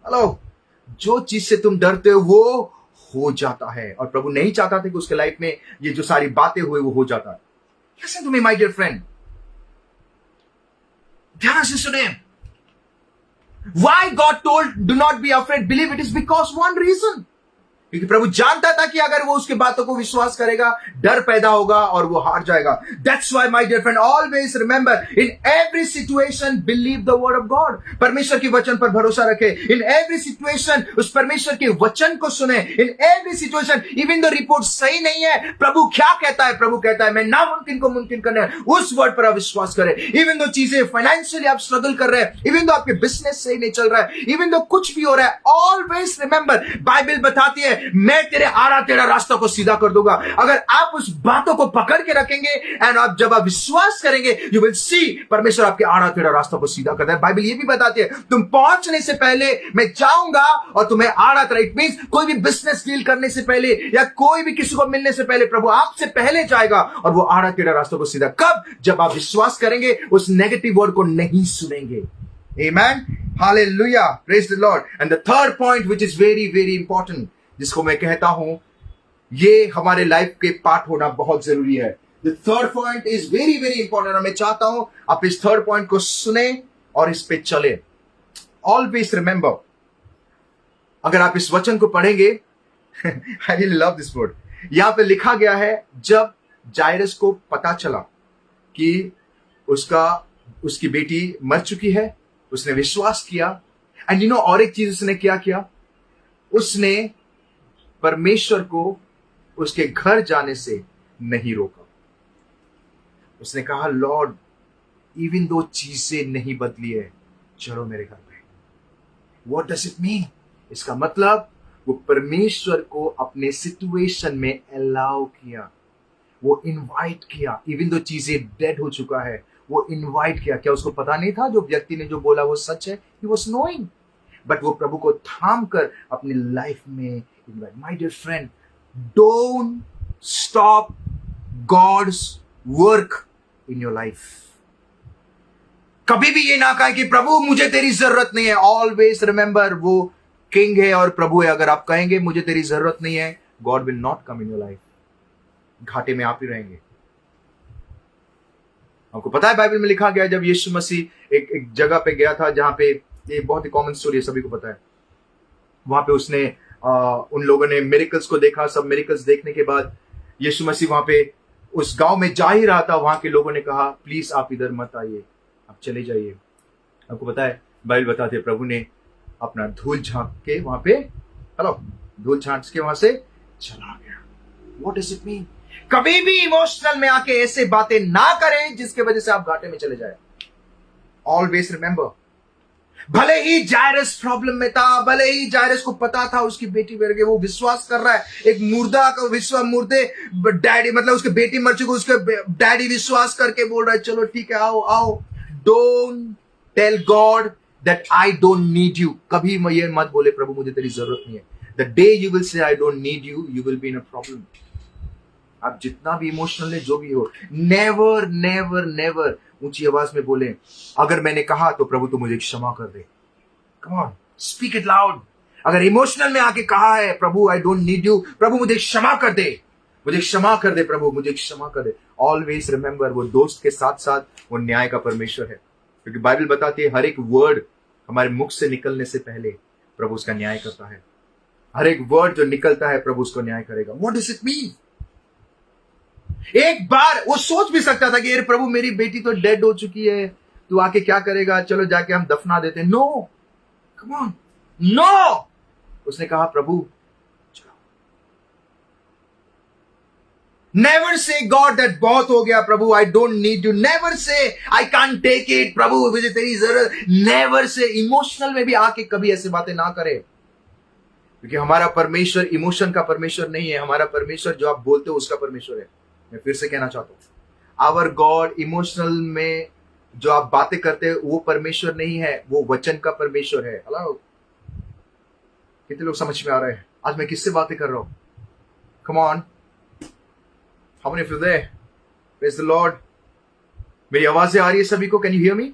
हेलो, जो चीज से तुम डरते हो जाता है। और प्रभु नहीं चाहता था कि उसके लाइफ में ये जो सारी बातें हुए वो हो जाता है। Listen to me, my dear friend, ध्यान से सुने। Why God told do not be afraid, believe, it is because one reason, क्योंकि प्रभु जानता था कि अगर वो उसके बातों को विश्वास करेगा डर पैदा होगा और वो हार जाएगा। That's why my dear friend, always remember, in every situation believe the word of God। परमेश्वर के वचन पर भरोसा रखे। In every situation उस परमेश्वर के वचन को सुने। In every situation, even though report सही नहीं है, प्रभु क्या कहता है? प्रभु कहता है मैं नामुमकिन को मुमकिन करने, उस वर्ड पर आप विश्वास करें। Even though चीजें फाइनेंशियली आप स्ट्रगल कर रहे हैं, even though आपके बिजनेस सही नहीं चल रहा है, even though कुछ भी हो रहा है, always remember, बाइबल बताती है मैं तेरे आड़ा टेढ़ा रास्ता को सीधा कर दूंगा। अगर आप उस बातों को पकड़ के रखेंगे एंड आप जब आप विश्वास करेंगे, यू विल सी परमेश्वर आपके आड़ा टेढ़ा रास्ता को सीधा करता है। बाइबल ये भी बताती है तुम पहुंचने से पहले मैं जाऊंगा और तुम्हें आड़ा टेढ़ा, इट मींस कोई भी बिजनेस डील करने से पहले या कोई भी किसी को मिलने से पहले प्रभु आपसे पहले जाएगा और वो आड़ा टेढ़ा रास्ता को सीधा। कब? जब आप विश्वास करेंगे, उस नेगेटिव वर्ड को नहीं सुनेंगे। Amen, hallelujah, praise the Lord। And the third point which is very very important, जिसको मैं कहता हूं ये हमारे लाइफ के पार्ट होना बहुत जरूरी है। The third point is very very important, और मैं चाहता हूं आप इस थर्ड पॉइंट को सुने और इस पे चले। ऑलवेज रिमेंबर, अगर आप इस वचन को पढ़ेंगे I really love this word. यहां पे लिखा गया है जब जायरस को पता चला कि उसकी बेटी मर चुकी है, उसने विश्वास किया। एंड यू नो, और एक चीज उसने क्या किया, उसने परमेश्वर को उसके घर जाने से नहीं रोका। उसने कहा लॉर्ड, इवन दो चीजें नहीं बदली है, चलो मेरे घर पे। What does it mean? इसका मतलब वो परमेश्वर को अपने सिचुएशन में अलाउ किया, वो इनवाइट किया। इवन दो चीजें डेड हो चुका है, वो इनवाइट किया। क्या उसको पता नहीं था जो व्यक्ति ने जो बोला वो सच है? ही वाज नोइंग, बट वो प्रभु को थाम कर अपनी लाइफ में invite. My dear friend, don't stop God's work in your life. कभी भी ये ना कहें कि प्रभु मुझे तेरी जरूरत नहीं है। ऑलवेज रिमेंबर, वो किंग है और प्रभु है। अगर आप कहेंगे मुझे तेरी जरूरत नहीं है, God will not come in your life. घाटे में आप ही रहेंगे। आपको पता है बाइबल में लिखा गया है, जब यीशु मसीह एक जगह पे गया था, जहां पे ये बहुत ही कॉमन स्टोरी है, सभी को पता है। वहां पे उसने उन लोगों ने मिरेकल्स को देखा। सब मिरेकल्स देखने के बाद यीशु मसीह वहां पे उस गांव में जा ही रहा था। वहां के लोगों ने कहा प्लीज आप इधर मत आइए, आप चले जाइए। आपको पता है बाइबल बताते हैं प्रभु ने अपना धूल झांक के वहां पे, धूल झांक के वहां से चला गया। What does it mean? कभी भी इमोशनल में आके ऐसे बातें ना करें जिसके वजह से आप घाटे में चले जाए। ऑलवेज रिमेंबर, भले ही जायरस प्रॉब्लम में था, भले ही जायरस को पता था उसकी बेटी मर गई, वो विश्वास कर रहा है। एक मुर्दा का मुर्दे डैडी, मतलब उसकी बेटी मर चुकी, उसके डैडी विश्वास करके बोल रहा है चलो ठीक है आओ आओ। Don't tell God that I don't need you. कभी ये मत बोले प्रभु मुझे तेरी जरूरत नहीं है। The day you will say I don't need you, you will be in a problem. आप जितना भी इमोशनल है, जो भी हो, नेवर नेवर नेवर ऊंची आवाज में बोले अगर मैंने कहा तो प्रभु तू मुझे क्षमा कर दे। Come on, speak it loud. अगर इमोशनल में आके कहा है प्रभु आई डोंट नीड यू, प्रभु मुझे क्षमा कर दे, मुझे क्षमा कर दे, प्रभु मुझे क्षमा कर दे। ऑलवेज रिमेंबर, वो दोस्त के साथ साथ वो न्याय का परमेश्वर है, क्योंकि बाइबल बताती है हर एक वर्ड हमारे मुख से निकलने से पहले प्रभु उसका न्याय करता है। हर एक वर्ड जो निकलता है प्रभु उसको न्याय करेगा। What does it mean? एक बार वो सोच भी सकता था कि अरे प्रभु मेरी बेटी तो डेड हो चुकी है, तू आके क्या करेगा, चलो जाके हम दफना देते। No, come on, no. उसने कहा प्रभु चलो। नेवर से गॉड दैट बहुत हो गया प्रभु, I don't need you. Never say I can't take it प्रभु, मुझे तेरी जरूरत। नेवर से इमोशनल में भी आके कभी ऐसी बातें ना करे, क्योंकि हमारा परमेश्वर इमोशन का परमेश्वर नहीं है। हमारा परमेश्वर जो आप बोलते हो उसका परमेश्वर है। मैं फिर से कहना चाहता हूं, आवर गॉड इमोशनल में जो आप बातें करते हो वो परमेश्वर नहीं है, वो वचन का परमेश्वर है। हेलो, कितने लोग समझ में आ रहे हैं आज मैं किससे बातें कर रहा हूं? Come on, how many of you there? Praise the Lord. मेरी आवाजें आ रही है सभी को? Can you hear me?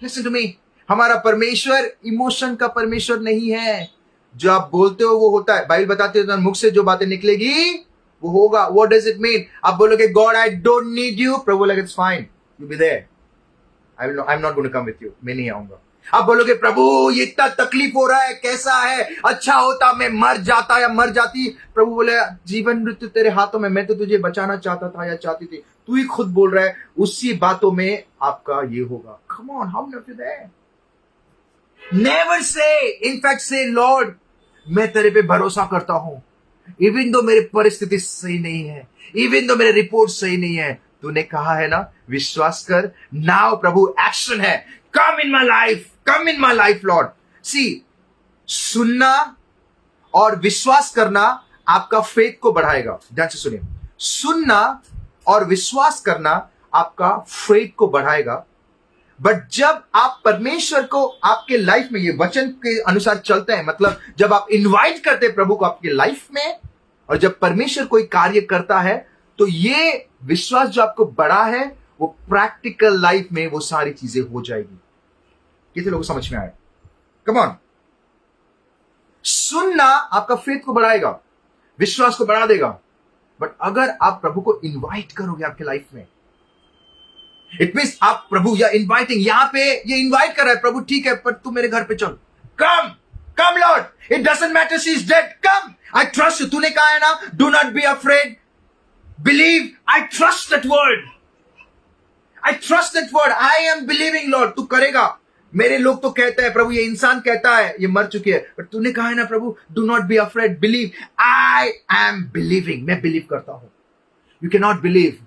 Listen to me. हमारा परमेश्वर इमोशन का परमेश्वर नहीं है। जो आप बोलते हो वो होता है। बाइबल बताते हो मुख से जो बातें निकलेगी वो होगा। What does it mean? आप बोलोगे God I don't need you, प्रभु बोलेगा it's fine, you be there, I am not going to come with you, मैं नहीं आऊंगा। आप बोलोगे प्रभु ये इतना तकलीफ हो रहा है, कैसा है, अच्छा होता मैं मर जाता या मर जाती। प्रभु बोले जीवन मृत्यु तेरे हाथों में, मैं तो तुझे बचाना चाहता था या चाहती थी, तू ही खुद बोल रहा है उसी बातों में आपका ये होगा। Come on, how many of you there? Never say, in fact say Lord मैं तेरे पे भरोसा करता हूं, इवन दो मेरी परिस्थिति सही नहीं है, इवन दो मेरे रिपोर्ट सही नहीं है, तूने कहा है ना विश्वास कर। नाउ प्रभु एक्शन है, come in my life, come in my life Lord. See, सुनना और विश्वास करना आपका फेथ को बढ़ाएगा। ध्यान से सुनिए, सुनना और विश्वास करना आपका फेथ को बढ़ाएगा। बट जब आप परमेश्वर को आपके लाइफ में ये वचन के अनुसार चलते हैं, मतलब जब आप इनवाइट करते हैं प्रभु को आपके लाइफ में, और जब परमेश्वर कोई कार्य करता है, तो ये विश्वास जो आपको बड़ा है वो प्रैक्टिकल लाइफ में वो सारी चीजें हो जाएगी। कितने लोगों को समझ में आए? Come on. सुनना आपका फेथ को बढ़ाएगा, विश्वास को बढ़ा देगा। बट अगर आप प्रभु को इनवाइट करोगे आपके लाइफ में, इट मीन्स आप प्रभु या इनवाइटिंग, यहां पे ये इनवाइट कर रहा है प्रभु, ठीक है पर तू मेरे घर पे चल, come come Lord, it doesn't matter she is dead, come, I trust you. तूने कहा है ना do not be afraid, believe, I trust that word, I trust that word, I am believing Lord, तू करेगा। मेरे लोग तो कहते हैं प्रभु, ये इंसान कहता है ये मर चुकी है, पर तूने कहा है ना प्रभु do not be afraid, believe, I am believing, मैं बिलीव करता हूं। You can not believe,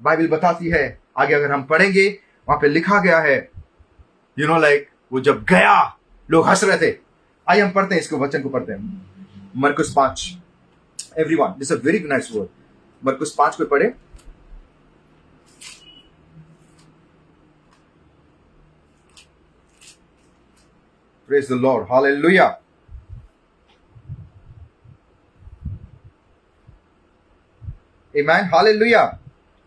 Bible बताती है आगे अगर हम पढ़ेंगे वहां पे लिखा गया है, यू नो लाइक वो जब गया लोग हंस रहे थे। आइए हम पढ़ते हैं इसको, वचन को पढ़ते हैं। मरकुस 5, everyone, this is a very nice word. मरकुस 5 को पढ़े। Praise the Lord, hallelujah. Amen, hallelujah.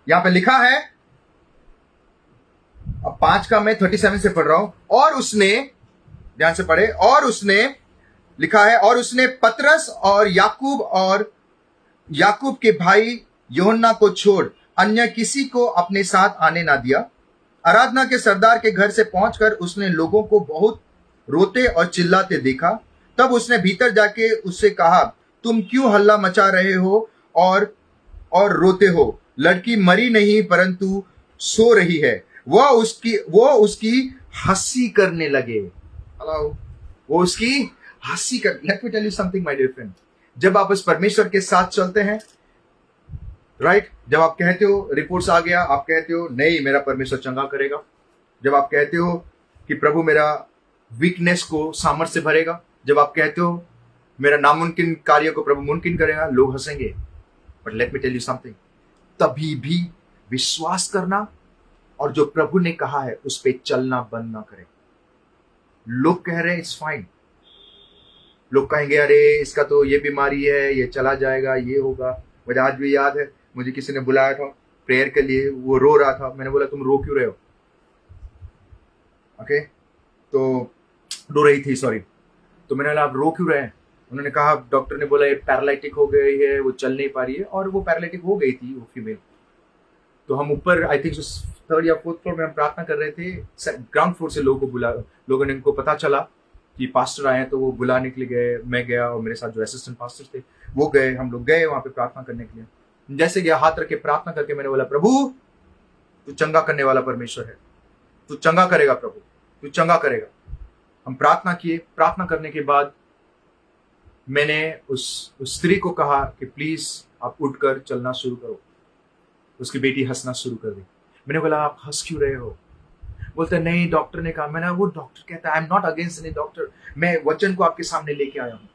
यहां पे लिखा है, अब 5 का मैं 37 से पढ़ रहा हूं। और उसने, ध्यान से पढ़े, और उसने लिखा है, और उसने पतरस और याकूब के भाई यूहन्ना को छोड़ अन्य किसी को अपने साथ आने ना दिया। आराधना के सरदार के घर से पहुंचकर उसने लोगों को बहुत रोते और चिल्लाते देखा। तब उसने भीतर जाके उससे कहा, तुम क्यों हल्ला मचा रहे हो और रोते हो? लड़की मरी नहीं परंतु सो रही है। वो उसकी हंसी करने लगे। हेलो, वो उसकी हंसी कर। Let me tell you something my dear friend, जब आप उस परमेश्वर के साथ चलते हैं, राइट, जब आप कहते हो रिपोर्ट्स आ गया, आप कहते हो नहीं मेरा परमेश्वर चंगा करेगा, जब आप कहते हो कि प्रभु मेरा वीकनेस को सामर्थ्य से भरेगा, जब आप कहते हो मेरा नामुमकिन कार्य को प्रभु मुमकिन करेगा, लोग हंसेंगे। But let me tell you something, तभी भी विश्वास करना और जो प्रभु ने कहा है उस पर चलना बंद ना करें। लोग कह रहे हैं इट्स फाइन, लोग कहेंगे अरे इसका तो ये बीमारी है, ये चला जाएगा, ये होगा। मुझे आज भी याद है, मुझे किसी ने बुलाया था प्रेयर के लिए, वो रो रहा था। मैंने बोला तुम रो क्यों रहे हो? ओके, तो रो रही थी, सॉरी। तो मैंने बोला आप रो क्यों रहे हैं? उन्होंने कहा डॉक्टर ने बोला ये पैरालिटिक हो गई है, वो चल नहीं पा रही है। और वो पैरालिटिक हो गई थी, वो फीमेल। तो हम ऊपर आई थिंक 3rd या 4th फ्लोर में हम प्रार्थना कर रहे थे। ग्राउंड फ्लोर से लोगों ने इनको पता चला कि पास्टर आए हैं, तो वो बुलाने के लिए गए। मैं गया और मेरे साथ जो असिस्टेंट पास्टर थे वो गए, हम लोग गए वहां पे प्रार्थना करने के लिए। जैसे गया हाथ रख के प्रार्थना करके मैंने बोला, प्रभु तू चंगा करने वाला परमेश्वर है, तू चंगा करेगा प्रभु, तू चंगा करेगा। हम प्रार्थना किए। प्रार्थना करने के बाद मैंने उस स्त्री को कहा कि प्लीज आप उठकर चलना शुरू करो। उसकी बेटी हंसना शुरू कर दी। मैंने बोला आप हंस क्यों रहे हो? बोलते नहीं डॉक्टर ने कहा। मैंने वो डॉक्टर कहता है आई am not against any doctor, मैं वचन को आपके सामने लेके आया हूँ,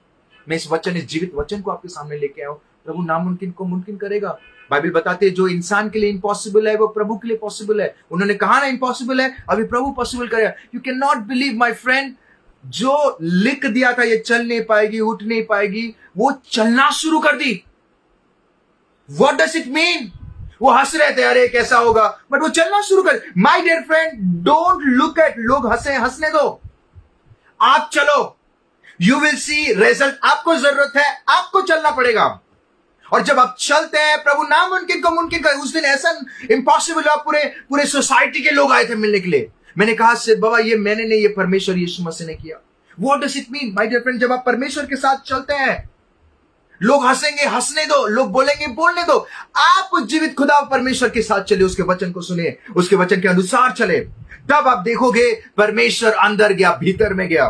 मैं इस जीवित वचन को आपके सामने लेके आया हूँ। प्रभु नामुमकिन को मुमकिन करेगा। बाइबल बताते है जो इंसान के लिए इम्पॉसिबल है वो प्रभु के लिए पॉसिबल है। उन्होंने कहा ना इम्पॉसिबल है, अभी प्रभु पॉसिबल करेगा। You can not believe my friend, जो लिख दिया था ये चल नहीं पाएगी, उठ नहीं पाएगी, वो चलना शुरू कर दी। What does it mean? वो हंस रहे थे, अरे कैसा होगा, बट वो चलना शुरू कर। My dear friend, don't look at लोग हंसे, हंसने दो, आप चलो, यू विल सी रिजल्ट। आपको जरूरत है, आपको चलना पड़ेगा। और जब आप चलते हैं, प्रभु नामुमकिन को मुमकिन कर। उस दिन ऐसा इम्पॉसिबल हुआ, पूरे सोसाइटी के लोग आए थे मिलने के लिए। मैंने कहा से बाबा ये मैंने नहीं, ये परमेश्वर यीशु मसीह ने किया। What does it mean my dear friend? जब आप परमेश्वर के साथ चलते हैं, लोग हंसेंगे, हंसने दो, लोग बोलेंगे, बोलने दो। आप जीवित खुदा परमेश्वर के साथ चले, उसके वचन को सुने, उसके वचन के अनुसार चले, तब आप देखोगे परमेश्वर अंदर गया, भीतर में गया।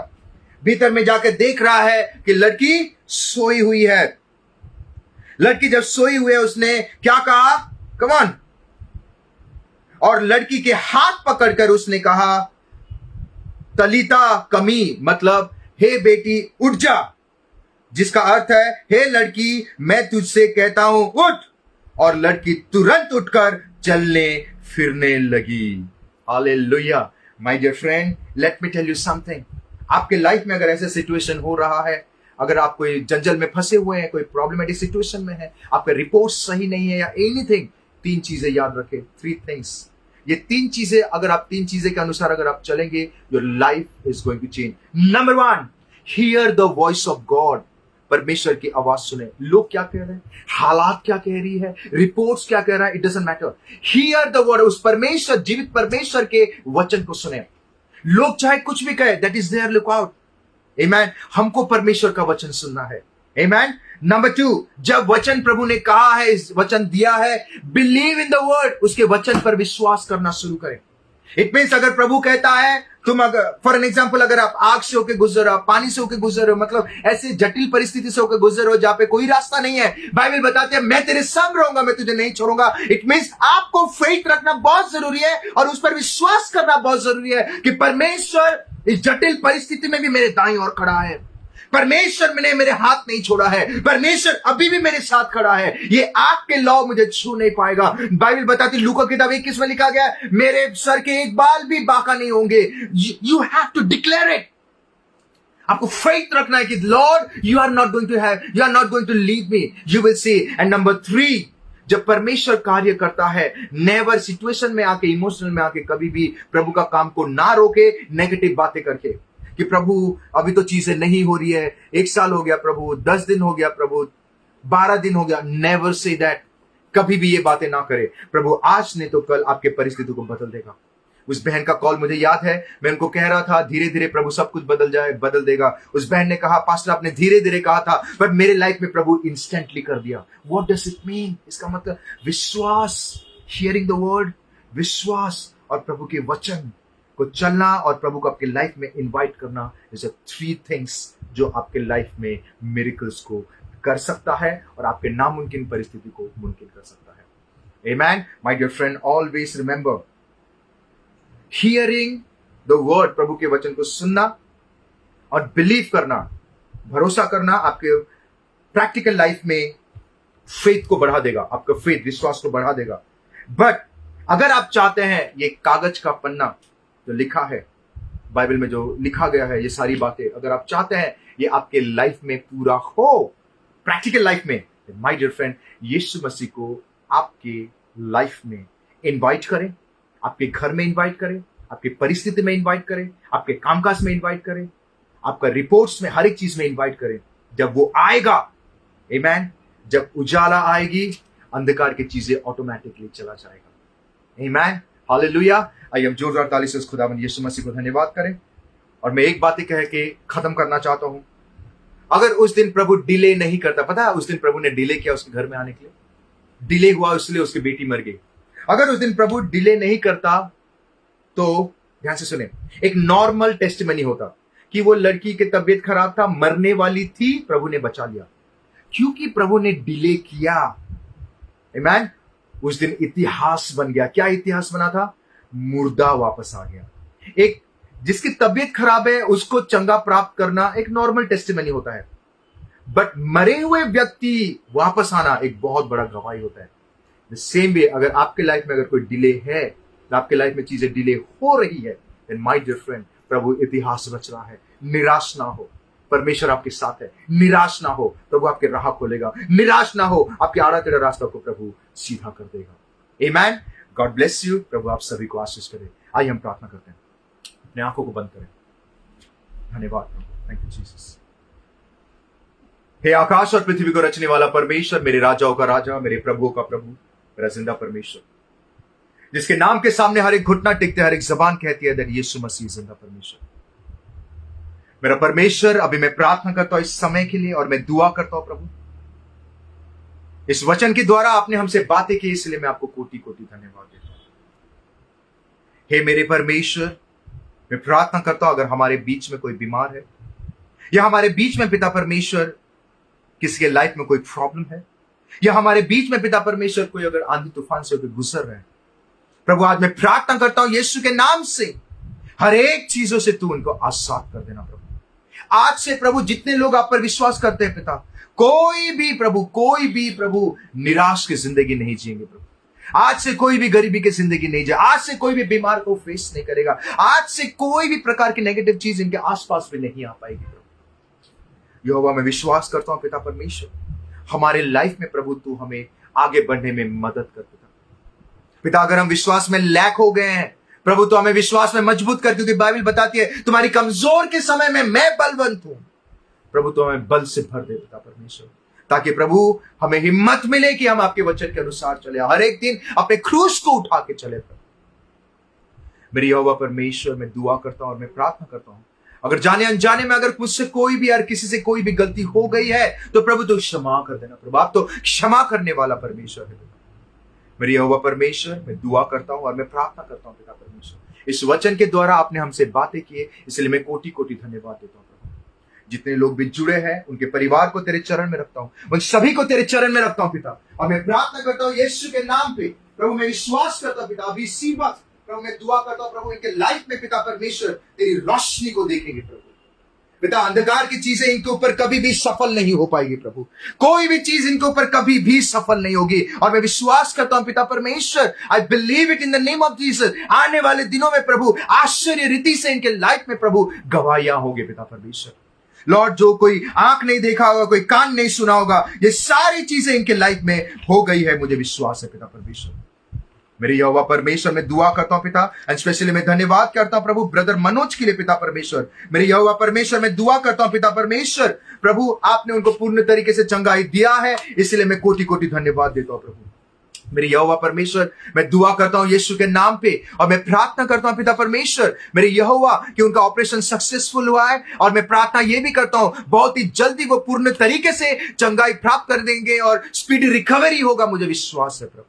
भीतर में जाकर देख रहा है कि लड़की सोई हुई है। लड़की जब सोई हुई है, उसने क्या कहा? Come on. और लड़की के हाथ पकड़कर उसने कहा तलीता कमी, मतलब हे बेटी उठ जा, जिसका अर्थ है हे लड़की मैं तुझसे कहता हूं उठ। और लड़की तुरंत उठकर चलने फिरने लगी। Hallelujah. My dear friend, let me tell you something. आपके लाइफ में अगर ऐसा सिचुएशन हो रहा है, अगर आप कोई जंजल में फंसे हुए हैं, कोई प्रॉब्लमेटिक सिचुएशन में है, आपका रिपोर्ट सही नहीं है या एनीथिंग, 3 चीजें याद रखें, 3 थिंग्स। ये 3 चीजें, अगर आप 3 चीजें के अनुसार अगर आप चलेंगे, your life is going to change. Number 1, hear the voice of God. परमेश्वर की आवाज सुने। लोग क्या कह रहे हैं, हालात क्या कह रही है, रिपोर्ट्स क्या कह रहा है, it doesn't matter. Here the word, उस परमेश्वर, जीवित परमेश्वर के वचन को सुने। लोग चाहे कुछ भी कहे, that is their look out. Amen. हमको परमेश्वर का वचन सुनना है। आमेन। नंबर 2, जब वचन प्रभु ने कहा है, इस वचन दिया है, बिलीव इन द वर्ड, उसके वचन पर विश्वास करना शुरू करें। इट मीन्स अगर प्रभु कहता है, तुम अगर फॉर एन एग्जाम्पल, अगर आप आग से होकर गुजर रहे हो, पानी से होकर गुजर रहे हो, मतलब ऐसे जटिल परिस्थिति से होकर गुजर रहे हो जहां पे कोई रास्ता नहीं है, बाइबल बताते हैं मैं तेरे संग रहूंगा, मैं तुझे नहीं छोड़ूंगा। इट मीन्स आपको फेथ रखना बहुत जरूरी है और उस पर विश्वास करना बहुत जरूरी है कि परमेश्वर इस जटिल परिस्थिति में भी मेरे दाईं ओर खड़ा है। परमेश्वर ने मेरे हाथ नहीं छोड़ा है, परमेश्वर अभी भी मेरे साथ खड़ा है। ये आग के लौ मुझे छू नहीं पाएगा। बाइबल बताती, लूका किताब 21 में लिखा गया है, मेरे सर के एक बाल भी बाका नहीं होंगे। You have to declare it. आपको फेथ रखना है कि Lord you are not going to leave me, you will see. And number 3, जब परमेश्वर कार्य करता है, नेवर सिचुएशन में आके, इमोशनल में आके कभी भी प्रभु का काम को ना रोके नेगेटिव बातें करके कि प्रभु अभी तो चीजें नहीं हो रही है, 1 साल हो गया प्रभु, 10 दिन हो गया प्रभु, 12 दिन हो गया। Never say that. कभी भी ये बातें ना करे। प्रभु आज ने तो कल आपके परिस्थिति को बदल देगा। उस बहन का कॉल मुझे याद है, मैं उनको कह रहा था धीरे धीरे प्रभु सब कुछ बदल देगा। उस बहन ने कहा पास्टर आपने धीरे धीरे कहा था, पर मेरे लाइफ में प्रभु इंस्टेंटली कर दिया। What does it mean? इसका मतलब विश्वास, हियरिंग द वर्ड, विश्वास और प्रभु के वचन को चलना और प्रभु को आपके लाइफ में इनवाइट करना इज 3 थिंग्स जो आपके लाइफ में मिरेकल्स को कर सकता है और आपके नामुमकिन परिस्थिति को मुमकिन कर सकता है। Amen. My dear friend, always remember, hearing the word, प्रभु के वचन को सुनना और बिलीव करना, भरोसा करना आपके प्रैक्टिकल लाइफ में फेथ को बढ़ा देगा, आपका फेथ, विश्वास को बढ़ा देगा। बट अगर आप चाहते हैं ये कागज का पन्ना जो लिखा है बाइबल में, जो लिखा गया है, ये सारी बातें अगर आप चाहते हैं ये आपके लाइफ में पूरा हो, प्रैक्टिकल लाइफ में, माय डियर फ्रेंड, यीशु मसीह को आपके लाइफ में इनवाइट करें, आपके घर में इनवाइट करें, आपकी परिस्थिति में इनवाइट करें, आपके कामकाज में इनवाइट करें, आपका रिपोर्ट्स में, हर एक चीज में इनवाइट करें। जब वो आएगा, आमेन, जब उजाला आएगी, अंधकार की चीजें ऑटोमेटिकली चला जाएगा। आमेन। हालेलुया। आइए हम जोरदार ताली से उस खुदावंद यीशु मसीह को धन्यवाद करें। और मैं एक बात ही कह के खत्म करना चाहता हूं, अगर उस दिन प्रभु डिले नहीं करता, पता है उस दिन प्रभु ने डिले किया उसके घर में आने के लिए, डिले हुआ इसलिए उसकी बेटी मर गई। अगर उस दिन प्रभु डिले नहीं करता तो ध्यान से सुने, एक नॉर्मल टेस्टिमनी होता कि वो लड़की की तबीयत खराब था, मरने वाली थी, प्रभु ने बचा लिया। क्योंकि प्रभु ने डिले किया, आमीन, उस दिन इतिहास बन गया। क्या इतिहास बना था? मुर्दा वापस आ गया। एक जिसकी तबीयत खराब है उसको चंगा प्राप्त करना एक नॉर्मल टेस्टिमनी होता है, बट मरे हुए व्यक्ति वापस आना एक बहुत बड़ा गवाही होता है। द सेम वे अगर आपके लाइफ में अगर कोई डिले है, आपके लाइफ में चीजें डिले हो रही है, देन माय डियर फ्रेंड, प्रभु इतिहास रच रहा है। निराश ना हो, परमेश्वर आपके साथ है। निराश ना हो, प्रभु आपके राह खोलेगा। निराश ना हो, आपके आड़ा टेढ़ा रास्ता को प्रभु सीधा कर देगा। आमीन। God bless you. प्रभु आप सभी को आशीष करे। आइए हम प्रार्थना करते हैं, अपने आंखों को बंद करें। धन्यवाद प्रभु, थैंक यू जीसस। हे आकाश और पृथ्वी को रचने वाला परमेश्वर, मेरे राजाओं का राजा, मेरे प्रभुओं का प्रभु, मेरा जिंदा परमेश्वर, जिसके नाम के सामने हर एक घुटना टिकते, हर एक जबान कहती है दैट यीशु मसीह जिंदा परमेश्वर। मेरा परमेश्वर, अभी मैं प्रार्थना करता हूं इस समय के लिए और मैं दुआ करता हूं प्रभु, इस वचन के द्वारा आपने हमसे बातें की, इसलिए मैं आपको कोटि कोटि धन्यवाद देता हूं। हे मेरे परमेश्वर, मैं प्रार्थना करता हूं अगर हमारे बीच में कोई बीमार है या हमारे बीच में पिता परमेश्वर किसी के लाइफ में कोई प्रॉब्लम है, या हमारे बीच में पिता परमेश्वर कोई अगर आंधी तूफान से गुजर रहे हैं, प्रभु आज मैं प्रार्थना करता हूं यीशु के नाम से हर एक चीजों से तू उनको आजाद कर देना प्रभु। आज से प्रभु जितने लोग आप पर विश्वास करते हैं पिता, कोई भी प्रभु निराश की जिंदगी नहीं जिएंगे प्रभु। आज से कोई भी गरीबी की जिंदगी नहीं जाए, आज से कोई भी बीमार को फेस नहीं करेगा, आज से कोई भी प्रकार की नेगेटिव चीज इनके आसपास भी नहीं आ पाएगी प्रभु। यहोवा मैं विश्वास करता हूं पिता परमेश्वर, हमारे लाइफ में प्रभु तू हमें आगे बढ़ने में मदद कर पिता। अगर हम विश्वास में लैक हो गए हैं प्रभु, तो हमें विश्वास में मजबूत कर, क्योंकि बाइबल बताती है तुम्हारी कमजोर के समय में मैं बलवंत हूं। प्रभु तो हमें बल से भर दे पिता परमेश्वर, ताकि प्रभु हमें हिम्मत मिले कि हम आपके वचन के अनुसार चले, हर एक दिन अपने क्रूस को उठा के चले प्रभु। मेरी यहोवा परमेश्वर, मैं दुआ करता हूं और मैं प्रार्थना करता हूं, अगर जाने अनजाने में अगर मुझसे कोई भी यार किसी से कोई भी गलती हो गई है तो प्रभु तो क्षमा कर देना प्रभु। आप तो क्षमा करने वाला परमेश्वर है। मेरी यहोवा परमेश्वर, मैं दुआ करता हूं और मैं प्रार्थना करता हूं पिता परमेश्वर, इस वचन के द्वारा आपने हमसे बातें की, इसलिए मैं कोटि कोटि धन्यवाद देता हूं प्रभु। जितने लोग भी जुड़े हैं उनके परिवार को तेरे चरण में रखता हूं, उन सभी को तेरे चरण में रखता हूं पिता, और मैं प्रार्थना करता हूं यीशु के नाम पे प्रभु। मैं विश्वास करता हूं पिता, अभी इसी वक्त प्रभु मैं दुआ करता हूं प्रभु, इनके लाइफ में पिता परमेश्वर तेरी रोशनी को देखेंगे प्रभु। पिता अंधकार की चीजें इनके ऊपर कभी भी सफल नहीं हो पाएगी प्रभु, कोई भी चीज इनके ऊपर कभी भी सफल नहीं होगी। और मैं विश्वास करता हूं पिता परमेश्वर, आई believe it in the name of Jesus, आने वाले दिनों में प्रभु आश्चर्य रीति से इनके लाइफ में प्रभु गवाहियां होंगे पिता परमेश्वर। लॉर्ड, जो कोई आंख नहीं देखा होगा, कोई कान नहीं सुना होगा, ये सारी चीजें इनके लाइफ में हो गई है, मुझे विश्वास है पिता परमेश्वर। मेरे यहोवा परमेश्वर, मैं दुआ करता हूं पिता, एंड स्पेशली मैं धन्यवाद करता हूं प्रभु ब्रदर मनोज के लिए पिता परमेश्वर। मेरे यहोवा परमेश्वर, मैं दुआ करता हूं पिता परमेश्वर, प्रभु आपने उनको पूर्ण तरीके से चंगाई दिया है, इसलिए मैं कोटि कोटि धन्यवाद देता हूं प्रभु। मेरे यहोवा परमेश्वर, मैं दुआ करता हूं यीशु के नाम पे, और मैं प्रार्थना करता हूं पिता परमेश्वर मेरे यहोवा कि उनका ऑपरेशन सक्सेसफुल हुआ है, और मैं प्रार्थना ये भी करता हूं बहुत ही जल्दी वो पूर्ण तरीके से चंगाई प्राप्त कर देंगे और स्पीडी रिकवरी होगा, मुझे विश्वास है प्रभु।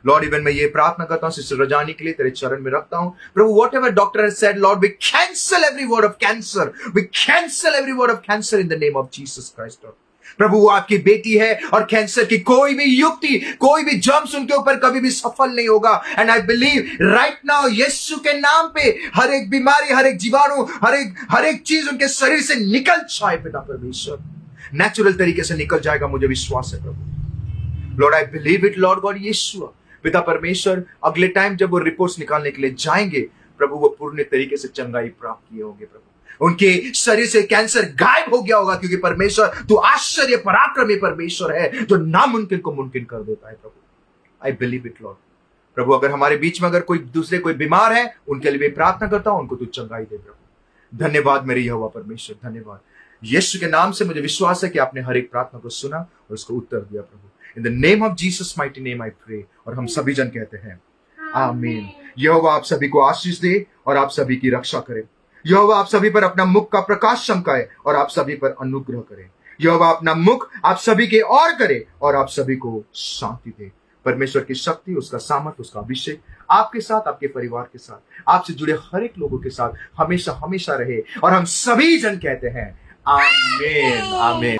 लॉर्ड, इवन मैं ये प्रार्थना करता हूं सिस्टर रजानी के लिए, तेरे चरण में रखता हूं प्रभु। Whatever doctor has said Lord, we cancel every word of cancer, we cancel every word of cancer in the name of Jesus Christ. प्रभु वो आपकी बेटी है और कैंसर की कोई भी युक्ति, कोई भी जर्म्स उनके ऊपर कभी भी सफल नहीं होगा। And I believe right now यीशु के नाम पे हर एक बीमारी, हर एक जीवाणु, हर एक चीज उनके शरीर से निकल जाए पिता परमेश्वर, नेचुरल तरीके से निकल जाएगा, मुझे विश्वास है प्रभु। Lord I believe it Lord God यीशु पिता परमेश्वर, अगले टाइम जब वो रिपोर्ट्स निकालने के लिए जाएंगे प्रभु, वो पूर्ण तरीके से चंगाई प्राप्त किए होंगे प्रभु, उनके शरीर से कैंसर गायब हो गया होगा, क्योंकि परमेश्वर तू आश्चर्य पराक्रमी परमेश्वर है जो नामुमकिन को मुमकिन कर देता है प्रभु। I believe it Lord. प्रभु अगर हमारे बीच में अगर कोई दूसरे कोई बीमार है, उनके लिए भी प्रार्थना करता हूं, उनको तू चंगाई दे प्रभु। धन्यवाद मेरे यहोवा परमेश्वर, धन्यवाद। यीशु के नाम से मुझे विश्वास है कि आपने हर एक प्रार्थना को सुना और उसको उत्तर दिया प्रभु। In the name of Jesus mighty name I pray, और हम सभी जन कहते हैं आमीन। यहोवा आप सभी को आशीष दे और आप सभी की रक्षा करे। यहोवा आप सभी पर अपना मुख का प्रकाश चमकाए और आप सभी पर अनुग्रह करे। यहोवा अपना मुख आप सभी के और करे और आप सभी को शांति दे। परमेश्वर की शक्ति, उसका सामर्थ, उसका अभिषेक आपके साथ, आपके परिवार के साथ, आपसे जुड़े हर एक लोगों के साथ हमेशा हमेशा रहे। और हम सभी जन कहते हैं आमीन, आमीन।